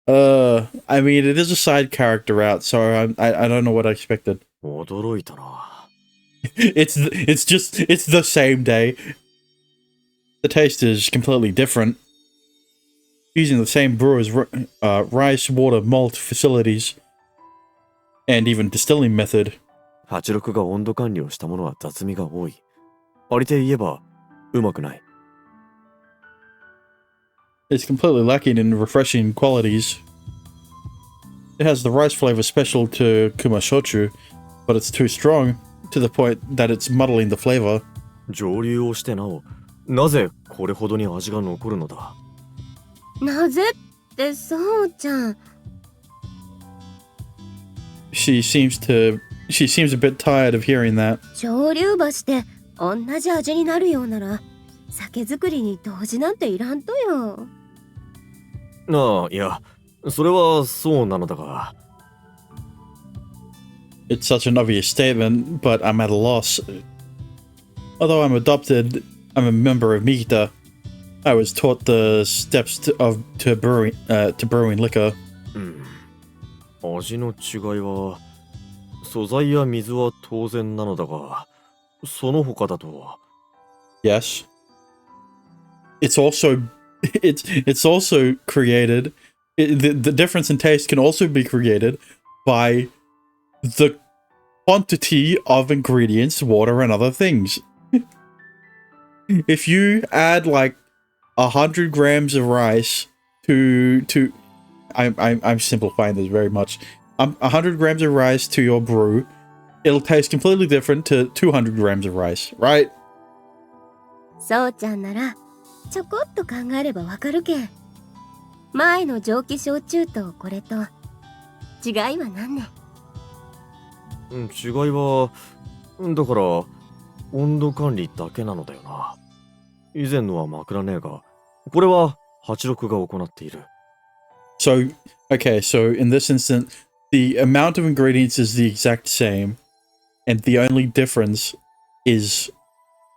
I mean, it is a side character route, so I don't know what I expected. 驚いたな。It's the same day. The taste is completely different. Using the same brewer's rice, water, malt facilities, and even distilling method. 86が温度管理をしたものは雑味が多い。ありて言えば、うまくない。It's completely lacking in refreshing qualities. It has the rice flavor special to Kuma Shochu, but it's too strong to the point that it's muddling the flavor. 蒸留をしてなお、なぜこれほどに味が残るのだ。なぜってそうちゃん。She seems a bit tired of hearing that. 蒸留場して同じ味になるようなら酒造りに杜氏なんていらんとよ。ああ、いや、それはそうなのだが。It's such an obvious statement, but I'm at a loss. Although I'm adopted, I'm a member of Mikita. I was taught the steps to brewing liquor. 味の違いは、素材や水は当然なのだが、その他だと。Yes. It's also created. The difference in taste can also be created by the quantity of ingredients, water, and other things. If you add like 100 grams of rice to I'm simplifying this very much. 100 grams of rice to your brew, it'll taste completely different to 200 grams of rice, right? そうちゃんならちょこっと考えればわかるけん。前の蒸気焼酎とこれと違いは何ね。違いは、だから温度管理だけなのだよな。以前のは枕ねえが、これは86が行っている。So, okay, so in this instant, the amount of ingredients is the exact same, and the only difference is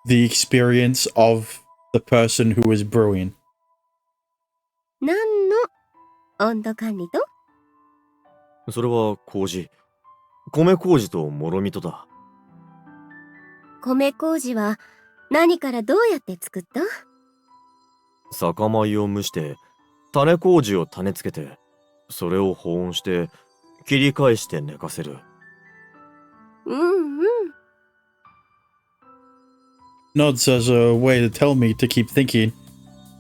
the experience of the person who is brewing. 何の温度管理と？それは麹。米麹ともろみとだ。米麹は何からどうやって作った？酒米を蒸して、種麹を種付けて、それを保温して、切り返して寝かせる。うんうん。Nods as a way to tell me to keep thinking.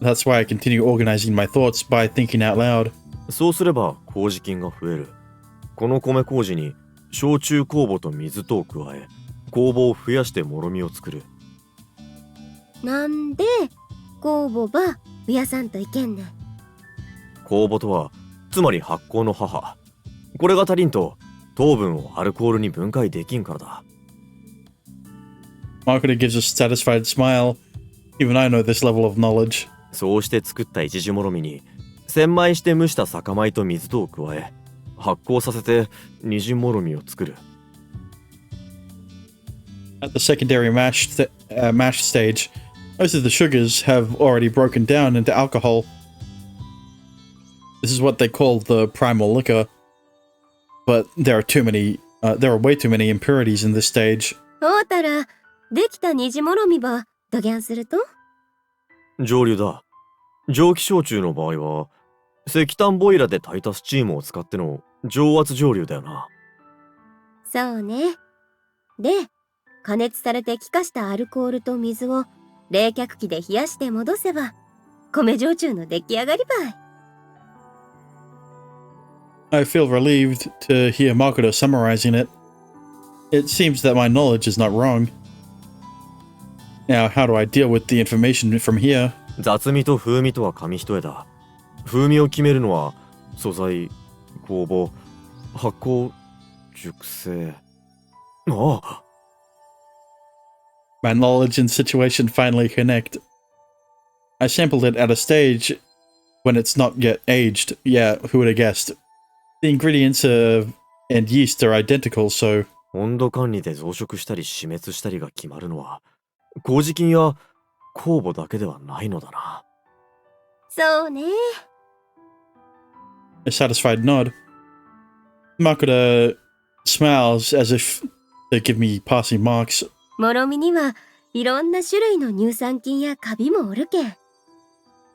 That's why I continue organizing my thoughts by thinking out loud. そうすれば麹菌が増える。この米麹に焼酎酵母と水とを加え、酵母を増やしてもろみを作る。なんで酵母ば増やさんといけんねん。酵母とはつまり発酵の母。これが足りんと糖分をアルコールに分解できんからだ。Marketer gives a satisfied smile. Even I know this level of knowledge. そうして作った一時もろみに洗米して蒸した酒米と水とを加え、発酵させて二次もろみを作る。At the secondary mash stage, most of the sugars have already broken down into alcohol. This is what they call the primal liquor. But there are way too many impurities in this stage. ほうたらできた二次もろみばどぎゃんすると？蒸留だ。蒸気焼酎の場合は石炭ボイラーで炊いたスチームを使っての蒸圧蒸留だよな。そうね。で、加熱されて気化したアルコールと水を冷却器で冷やして戻せば米焼酎の出来上がりばい。I feel relieved to hear Makoto summarizing it. It seems that my knowledge is not wrong. Now, how do I deal with the information from here? 雑味と風味とは紙一重だ。風味を決めるのは素材、酵母、発酵、熟成。ああ。My knowledge and situation finally connect. I sampled it at a stage when it's not yet aged. Yeah, who would have guessed? The ingredients and yeast are identical, so... 温度管理で増殖したり死滅したりが決まるのは麹菌や酵母だけではないのだな。そうね。A satisfied nod. Makoto smiles as if to give me passing marks. もろみにはいろんな種類の乳酸菌やカビもおるけん。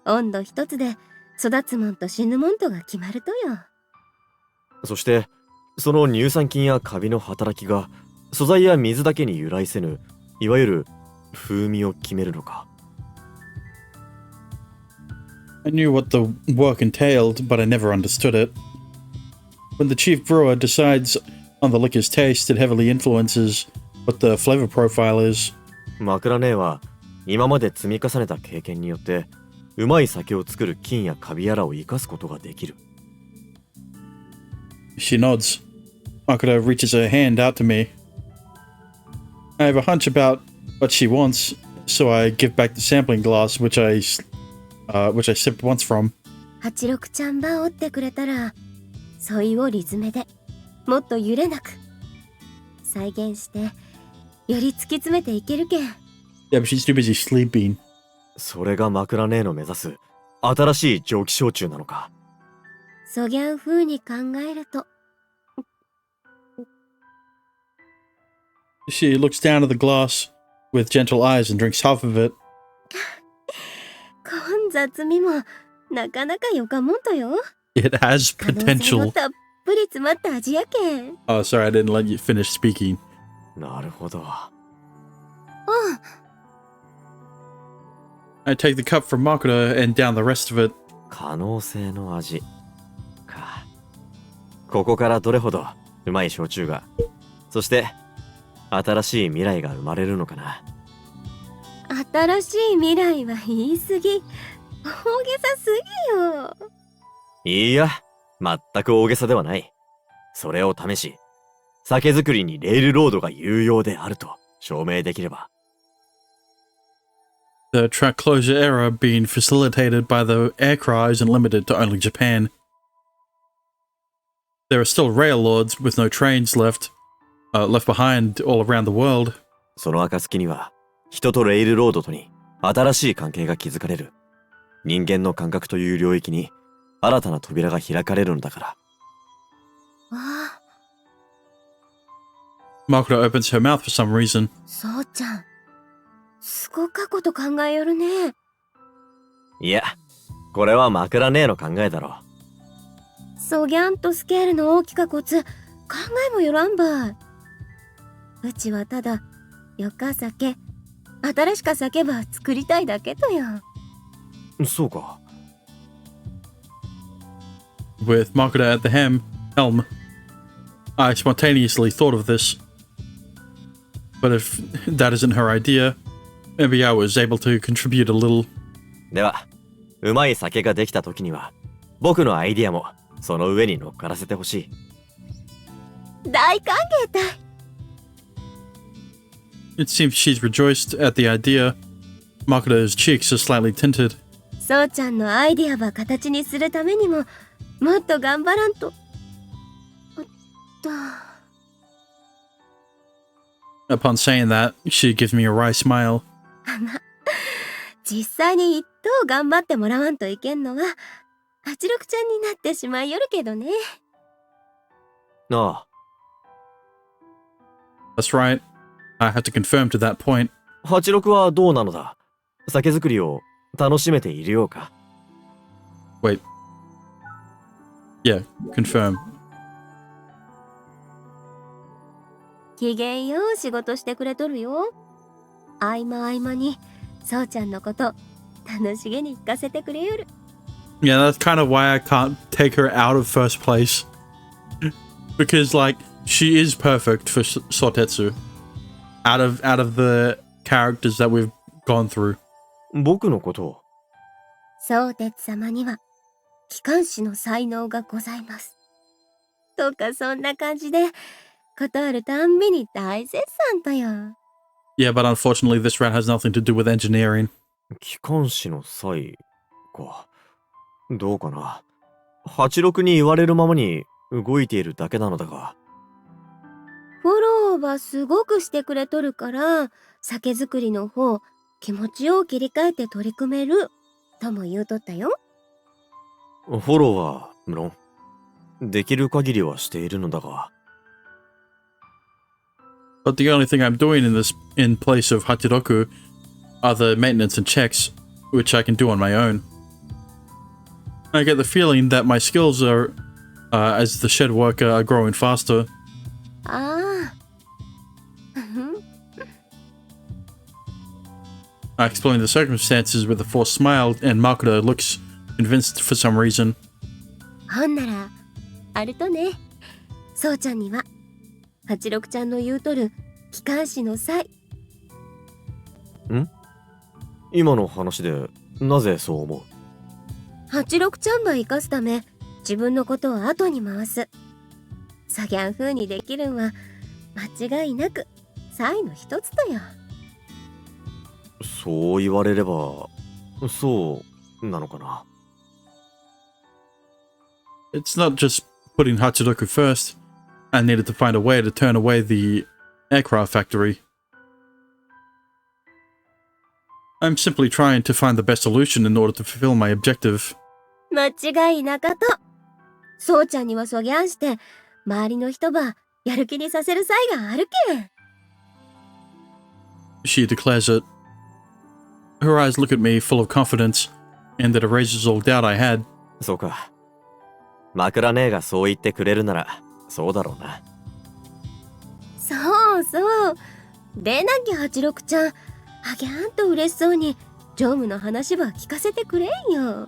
温度一つで育つもんと死ぬもんとが決まるとよ。そしてその乳酸菌やカビの働きが素材や水だけに由来せぬ、いわゆる風味を決めるのか。I knew what the work entailed, but I never understood it. When the chief brewer decides on the liquor's taste, it heavily influences what the flavor profile is. 枕姉は今まで積み重ねた経験によってうまい酒を作る菌やカビ殻を生かすことができる。She nods. Makoto reaches her hand out to me. I have a hunch about what she wants, so I give back the sampling glass, which I sipped once from. 86ちゃんば折ってくれたら、ソイをリズメでもっと揺れなく再現してより突き詰めていけるけん。Yeah, but she's too busy sleeping. それが枕姉の目指す新しい蒸気焼酎なのか。そぎゃん風に考えると。She looks down at the glass with gentle eyes and drinks half of it. こん雑味もなかなかよかもんとよ。It has 可能性の potential. たっぷり詰まった味やけん。Oh, sorry, I didn't let you finish speaking. なるほど。I take the cup from Makoto and down the rest of it. 可能性の味か。ここからどれほどうまい焼酎が、そして新しい未来が生まれるのかな。新しい未来は言い過ぎ。大げさすぎよ。いや、全く大げさではない。それを試し、酒造りにレールロードが有用であると証明できれば。The track closure era being facilitated by the aircraft isn't limited to only Japan. There are still rail lords with no trains left behind all around the world. その暁には、人とレールロードとに新しい関係が築かれる。人間の感覚という領域に新たな扉が開かれるのだから。ああ、Makoto opens her mouth for some reason. そうちゃん。すごかこと考えよるね。いや、これは枕姉の考えだろそぎゃんとスケールの大きかこつ、考えもよらんばい。うちはただ、よか酒、新しか酒ば作りたいだけとや。そうか。With Makoto at the helm, I spontaneously thought of this. But if that isn't her idea, maybe I was able to contribute a little. では、うまい酒ができた時には、僕のアイディアもその上に乗っからせてほしい。大歓迎たい。It seems she's rejoiced at the idea. Makoto's cheeks are slightly tinted. そうちゃんのアイディアば形にするためにも、もっと頑張らんと。Upon saying that, she gives me a wry smile. 実際に一等頑張ってもらわんといけんのは、86ちゃんになってしまいよるけどね。ああ、That's right. I had to confirm to that point. 86はどうなのだ。酒造りを楽しめているようか。Wait. Yeah, confirm. 機嫌よう仕事してくれとるよ。合間合間に、そうちゃんのこと楽しげに聞かせてくれよる。Yeah, that's kind of why I can't take her out of first place. Because, like, she is perfect for Sotetsu. Out of the characters that we've gone through. 僕のことを。そうてつ様には機関士の才能がございます。とかそんな感じで断るたんびに大絶賛とよ。Yeah, but unfortunately this route has nothing to do with engineering. 機関士の際か。どうかな。86に言われるままに動いているだけなのだが。フォローはすごくしてくれとるから酒造りの方気持ちを切り替えて取り組めるとも言うとったよ。フォローは無論できる限りはしているのだが。But the only thing I'm doing in place of Hachiroku are the maintenance and checks, which I can do on my own. I get the feeling that my skills are, as the shed worker, are growing faster. ああ。I explain the circumstances with a forced smile, and Makoto looks convinced for some reason. ほんならあるとね、そうちゃんには86ちゃんの言うとる機関士の際。今の話でなぜそう思う？ 86ちゃんば生かすため自分のことを後に回す。そぎゃん風にできるんは間違いなく才の一つとよ。そう言われればそうなのかな。 It's not just putting Hachiroku first. I needed to find a way to turn away the aircraft factory. I'm simply trying to find the best solution in order to fulfill my objective. 間違いなかと。そうちゃんにはそぎゃんして周りの人ばやる気にさせる才があるけん。She declares it. Her eyes look at me full of confidence, and that erases all doubt I had. そうか。枕姉がそう言ってくれるならそうだろうな。そうそう。でなきゃ86ちゃん、あぎゃーんと嬉しそうに常務の話は聞かせてくれんよ。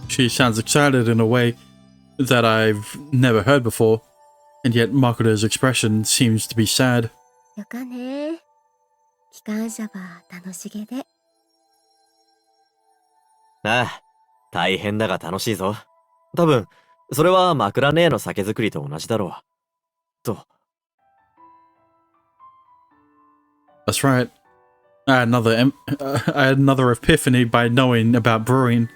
She sounds excited in a way that I've never heard before, and yet Makoto's expression seems to be sad. よかね。機関車ば楽しげで。ああ、大変だが楽しいぞ。多分、それは枕姉の酒造りと同じだろう。と。That's right. I had another epiphany by knowing about brewing.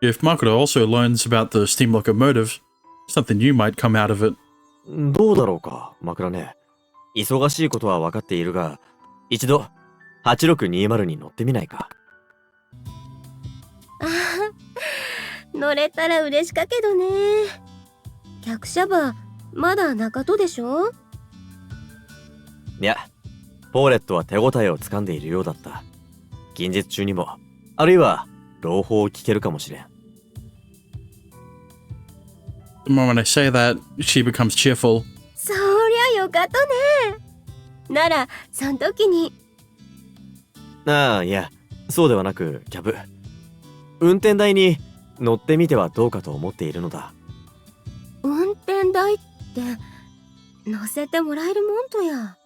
If Makoto also learns about the steam locomotive, something new might come out of it. どうだろうか、枕姉。忙しいことは分かっているが、一度、8620に乗ってみないか。ああ、乗れたら嬉しかけどね。客車ばまだ中戸でしょ？いや、ポーレットは手応えをつかんでいるようだった。近日中にも、あるいは朗報を聞けるかもしれん。The moment I say that, she becomes cheerful. そりゃよかとね。ならそん時に。ああ、いや、そうではなく、キャブ。運転台に乗ってみてはどうかと思っているのだ。運転台って乗せてもらえるもんとや。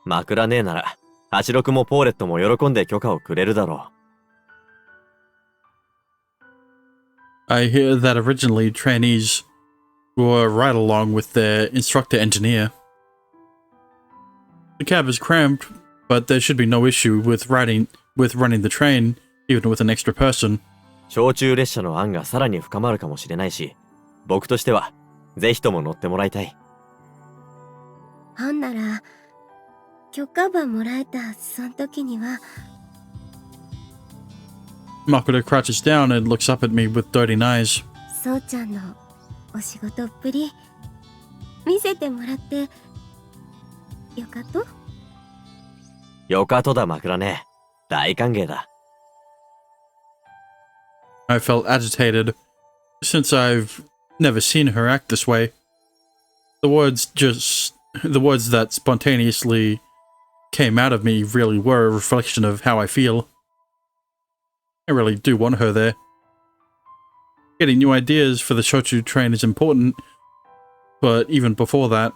枕ねえなら、86もポーレットも喜んで許可をくれるだろう。I hear that originally trainees were right along with their instructor engineer. The cab is cramped, but there should be no issue with running the train, even with an extra person. 小中列車の案がさらに深まるかもしれないし、僕としては、ぜひとも乗ってもらいたい。ほんなら、許可ばもらえたそん時には。Makoto crouches down and looks up at me with doting eyes. そうちゃんのお仕事っぷり見せてもらってよかと？よかとだ枕ね。大歓迎だ。I felt agitated, since I've never seen her act this way. The words that spontaneously came out of me really were a reflection of how I feel. I really do want her there. Getting new ideas for the Shochu train is important, but even before that,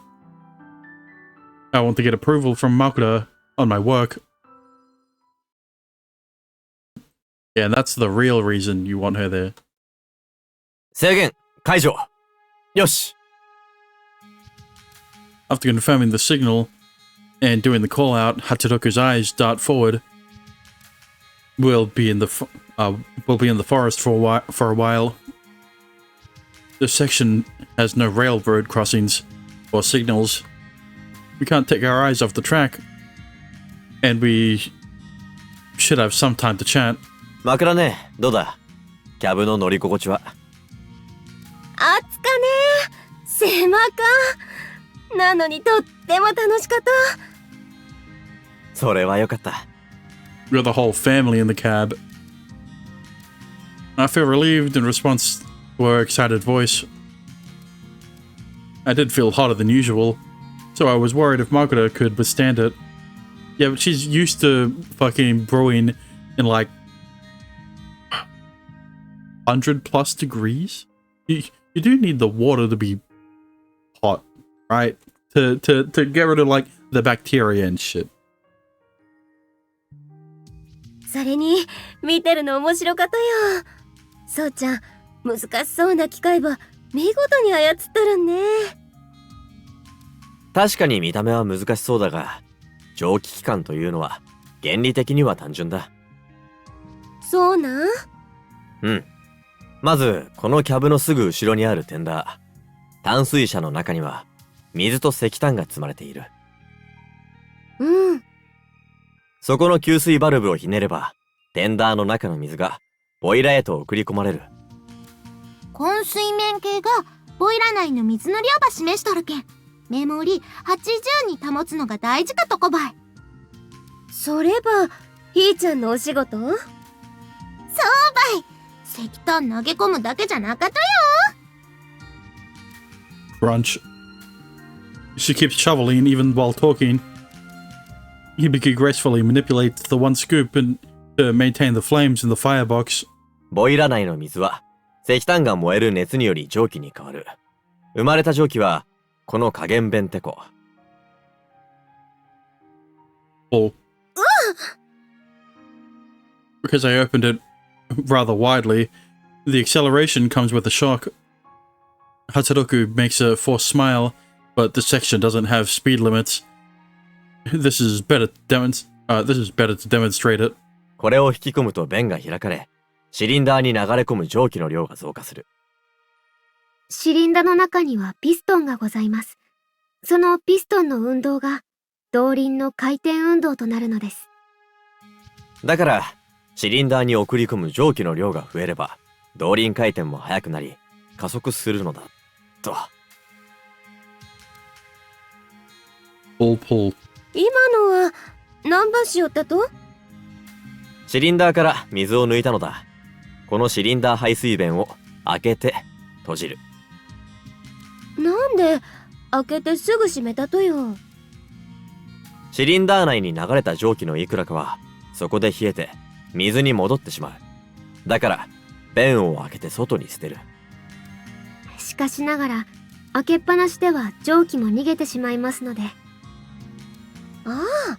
I want to get approval from Makoto on my work. Yeah, that's the real reason you want her there. 制限解除。よし。After confirming the signal and doing the call out, Hachiroku's eyes dart forward. We'll be in the forest for a while. This section has no railroad crossings or signals. We can't take our eyes off the track, and we should have some time to chat. 枕ね、どうだ？キャブの乗り心地は。あつかね狭か。なのにとっても楽しかった。それはよかった。We're the whole family in the cab. I feel relieved in response to her excited voice. I did feel hotter than usual, so I was worried if Makoto could withstand it. Yeah, but she's used to fucking brewing in like 100+ degrees. You do need the water to be hot, right? To get rid of like the bacteria and shit. それに、見てるの面白かったよ。そうちゃん、難しそうな機械ば見事に操っとるんね。確かに見た目は難しそうだが、蒸気機関というのは原理的には単純だ。そうなん？うん。まず、このキャブのすぐ後ろにあるテンダー。淡水車の中には水と石炭が積まれている。うん。そこの給水バルブをひねれば、テンダーの中の水がボイラーへと送り込まれる。昏水面計がボイラ内の水の量ば示しとるけん、メモリ80に保つのが大事かとこばい。それば、ひーちゃんのお仕事？そうばい。石炭投げ込むだけじゃなかとよ。Crunch. She keeps shoveling even while talking. Hibiki gracefully manipulates the one scoop and to maintain the flames in the firebox. ボイラ内の水は石炭が燃える熱により蒸気に変わる。生まれた蒸気はこの加減弁テコ。Well, because I opened it rather widely, the acceleration comes with a shock. Hatsuroku makes a forced smile, but this section doesn't have speed limits. This is better to demonstrate it. これを引き込むと弁が開かれ、シリンダーに流れ込む蒸気の量が増加する。シリンダの中にはピストンがございます。そのピストンの運動が動輪の回転運動となるのです。だから、シリンダーに送り込む蒸気の量が増えれば、動輪回転も速くなり、加速するのだ、と。Pull. 今のは、何番しよったと？シリンダーから水を抜いたのだ。このシリンダー排水弁を開けて閉じる。なんで、開けてすぐ閉めたとよ。シリンダー内に流れた蒸気のいくらかは、そこで冷えて水に戻ってしまう。だから、弁を開けて外に捨てる。しかしながら、開けっぱなしでは蒸気も逃げてしまいますので。ああ、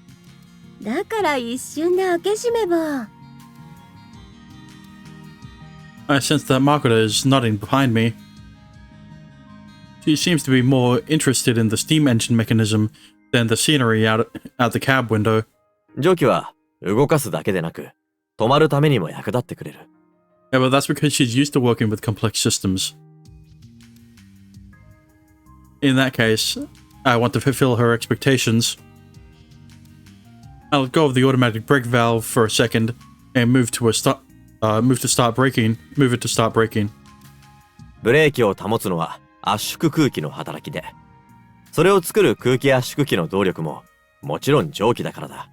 だから一瞬で開け閉めば。I sense that Makoto is nodding behind me. She seems to be more interested in the steam engine mechanism than the scenery out the cab window. 蒸気は動かすだけでなく、止まるためにも役立ってくれる。Yeah, but that's because she's used to working with complex systems. In that case, I want to fulfill her expectations. I'll let go of the automatic brake valve for a second and move to start braking. ブレーキを保つのは圧縮空気の働きで、それを作る空気圧縮機の動力ももちろん蒸気だからだ。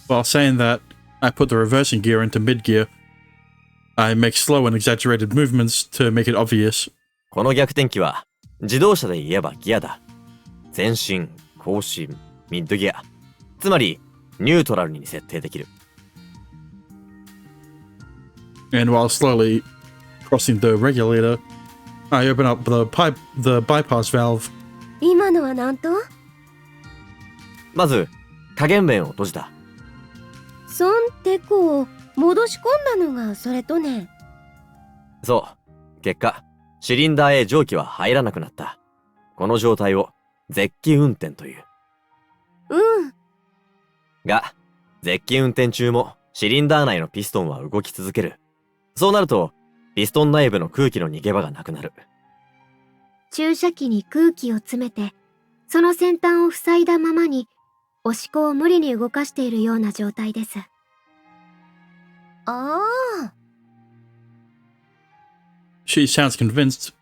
While saying that, I put the reversing gear into mid-gear. I make slow and exaggerated movements to make it obvious. この逆転機は自動車で言えばギアだ。前進、後進、ミッドギア。つまりニュートラルに設定できる。And while slowly crossing the regulator, I open up the bypass valve. 今のはなんと？まず加減弁を閉じた。そんてこを戻し込んだのがそれとね。そう。結果、シリンダーへ蒸気は入らなくなった。この状態を絶気運転という。うん。が、絶気運転中もシリンダー内のピストンは動き続ける。そうなると、ピストン内部の空気の逃げ場がなくなる。注射器に空気を詰めて、その先端を塞いだままに、押し子を無理に動かしているような状態です。ああ。She sounds convinced.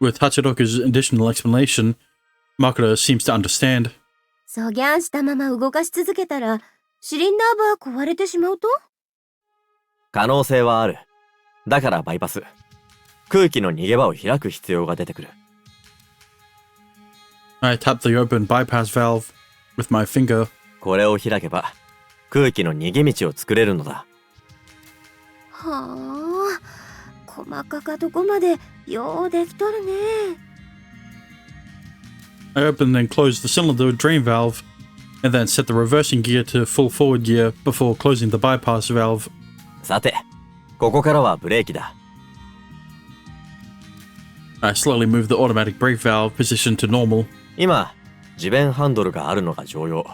With Hachiroku's additional explanation, Makoto seems to understand. そぎゃんしたまま動かし続けたら、シリンダーバー壊れてしまうと？可能性はある。だからバイパス。空気の逃げ場を開く必要が出てくる。I tap the open bypass valve. with my finger. これを開けば空気の逃げ道を作れるのだ。はあ、細かかとこまでようできとるね。I opened and closed the cylinder drain valve, and then set the reversing gear to full forward gear before closing the bypass valve. さて、ここからはブレーキだ。I slowly moved the automatic brake valve position to normal. 今、地面ハンドルがあるのが常用。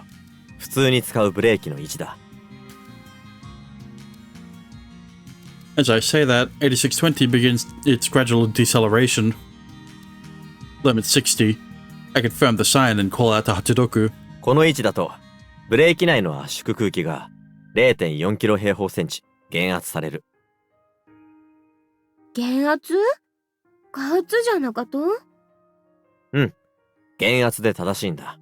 普通に使うブレーキの位置だ。As I say that, 8620 begins its gradual deceleration. Limit 60. I confirm the sign and call out to Hachidoku. この位置だと、ブレーキ内の圧縮空気が 0.4 キロ平方センチ減圧される。減圧？加圧じゃなかと？うん、減圧で正しいんだ。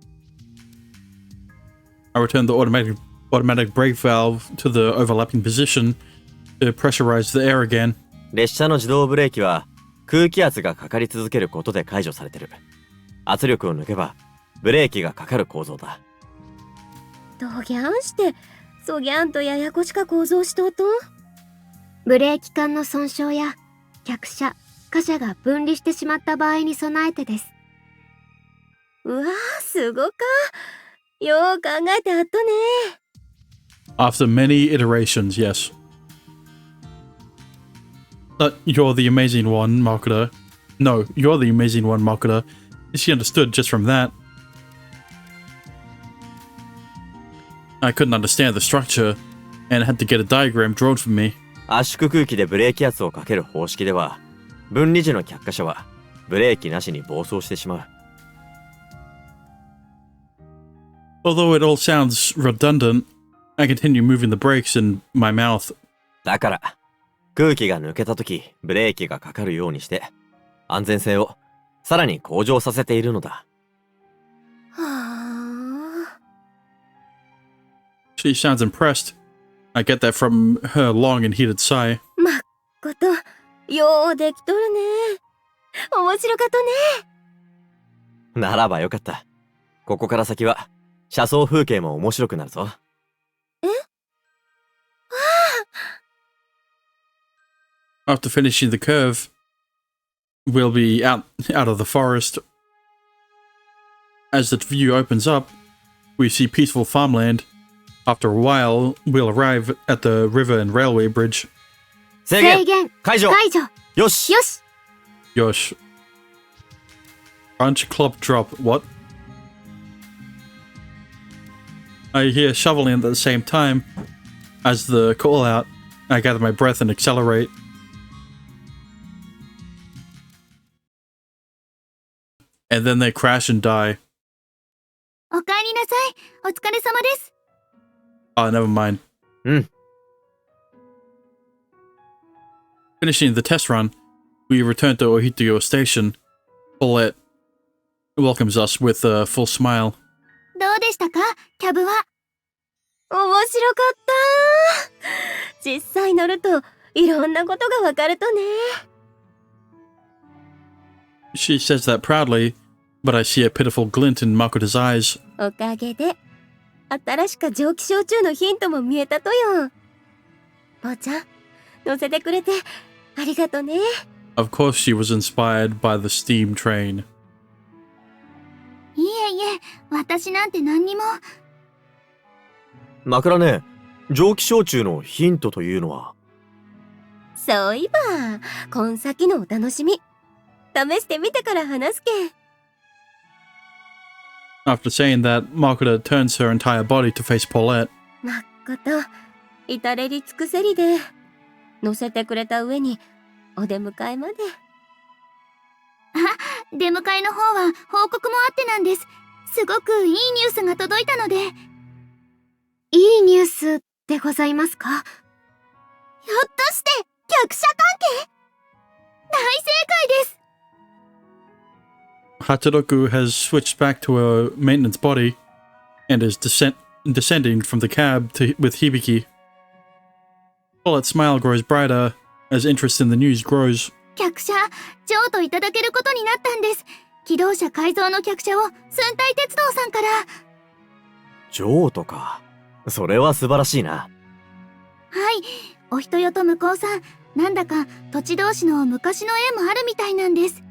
I returned the automatic brake valve to the overlapping position to pressurize the air again. 列車の自動ブレーキは空気圧がかかり続けることで解除されてる。圧力を抜けばブレーキがかかる構造だ。どぎゃんして、そぎゃんとややこしか構造しとうと？ブレーキ管の損傷や客車、貨車が分離してしまった場合に備えてです。うわー、すごか。よう考えてあっとね。After many iterations, yes. You're the amazing one, Makuta. No, you're the amazing one, Makuta. She understood just from that. I couldn't understand the structure, and had to get a diagram drawn for me. 圧縮空気でブレーキ圧をかける方式では、分離時の客貨車はブレーキなしに暴走してしまう。Although it all sounds redundant, I continue moving the brakes in my mouth. だから、空気が抜けた時、ブレーキがかかるようにして、安全性をさらに向上させているのだ。はあ。She sounds impressed. I get that from her long and heated sigh. まっこと、ようできとるね。面白かとね。ならばよかった。ここから先は、車窓風景も面白くなるぞ。え？わあ。After finishing the curve, we'll be out of the forest. As the view opens up, we see peaceful farmland. After a while, we'll arrive at the river and railway bridge. 制限解除よしよし Yosh. Crunch, clop, drop. What? I hear shoveling at the same time. As the call out, I gather my breath and accelerate. And then they crash and die. おかえりなさい。お疲れ様です。Oh, never mind. うん。Finishing the test run, we return to Ohituyo Station. Paulette welcomes us with a full smile. どうでしたか、キャブは。面白かった。実際乗るといろんなことがわかるとね。She says that proudly, but I see a pitiful glint in Makuta's eyes. おかげで新しか蒸気焼酎のヒントも見えたとよ。坊ちゃん、乗せてくれてありがとね。Of course she was inspired by the steam train. いえいえ、私なんて何にも。枕ね、蒸気焼酎のヒントというのは。そういえば、こん先のお楽しみ。試してみてから話すけ。After saying that, Makuta turns her entire body to face Paulette. まっこと、至れり尽くせりで、乗せてくれた上に、お出迎えまで。あ、出迎えの方は報告もあってなんです。すごくいいニュースが届いたので。いいニュースでございますか？ひょっとして、客車関係？大正解です。Hachiroku has switched back to a maintenance body and is descending from the cab with Hibiki. Paulette's smile grows brighter as interest in the news grows. 客車、譲渡いただけることになったんです。機動車改造の客車を寸大鉄道さんから。譲渡か。それは素晴らしいな。はい、お人よと向こうさん、なんだか土地同士の昔の縁もあるみたいなんです。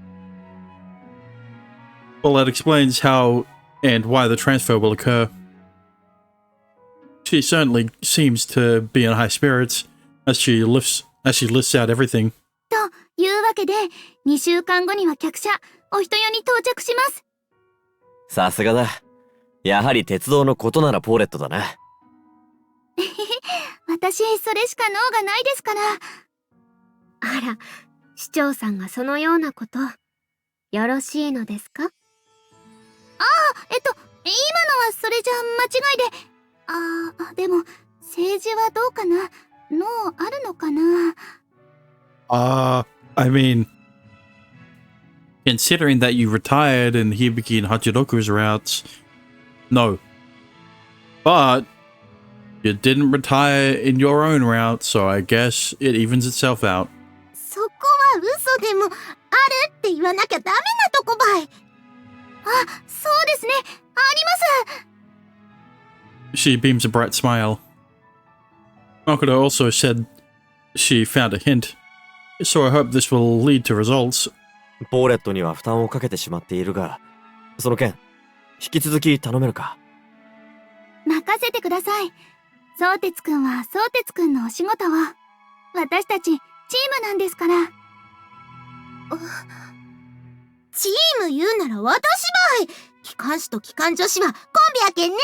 Well, that explains how and why the transfer will occur. She certainly seems to be in high spirits as she lists out everything. というわけで、2週間後には客車、お人よに到着します。さすがだ。やはり鉄道のことならポーレットだな。私、それしか脳がないですから。あら、市長さんがそのようなこと、よろしいのですか？今のはそれじゃ間違いで。でも、政治はどうかな？脳あるのかな？ I mean, considering that you retired and Hibiki and Hachiroku's routes, no. But you didn't retire in your own route, so I guess it evens itself out. そこは嘘でも、あるって言わなきゃダメなとこばい。そうですね。あります。She beams a bright smile. Makoto also said she found a hint, so I hope this will lead to results. ポーレットには負担をかけてしまっているが、その件、引き続き頼めるか？任せてください。相鉄くんは相鉄くんのお仕事を。私たち、チームなんですから。チーム言うなら私ばい。機関士と機関女子はコンビやけんね。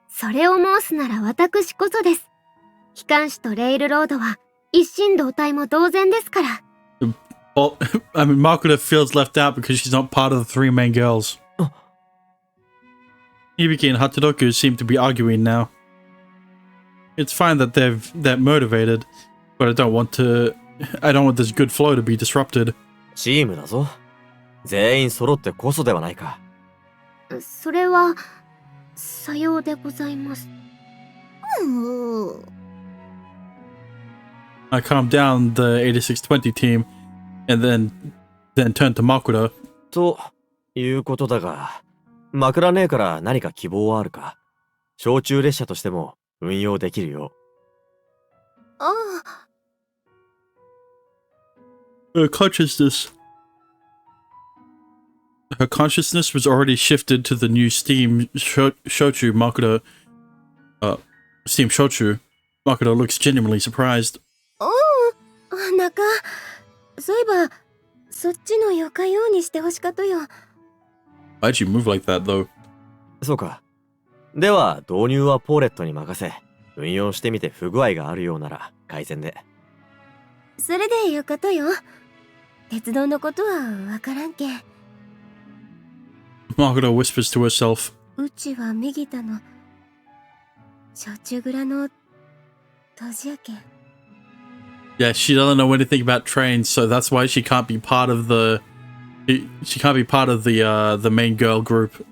それを申すなら私こそです。機関士とレールロードは一心同体も同然ですから。Well, I mean, Makoto feels left out because she's not part of the three main girls. Hibiki and Hachiroku seem to be arguing now. It's fine that they're motivated, but I don't want this good flow to be disrupted. チームだぞ。全員揃ってこそではないか。それは、さようでございます。I calmed down the 8620 team and then turned to Makoto. ということだが、枕ねえから何か希望はあるか？小中列車としても運用できるよ。Her consciousness was already shifted to the new Steam Shochu Makoto. Steam Shochu. Makoto looks genuinely surprised. なんか、そういえば、そっちのよかようにしてほしかとよ。Why'd you move like that, though? そうか。では、導入はポーレットに任せ、運用してみて不具合があるようなら改善で。それでよかとよ。鉄道のことはわからんけん。Makoto whispers to herself. うちは右田の、焼酎蔵の、当時やけん。Yeah, she doesn't know anything about trains, so that's why she can't be part of the main girl group.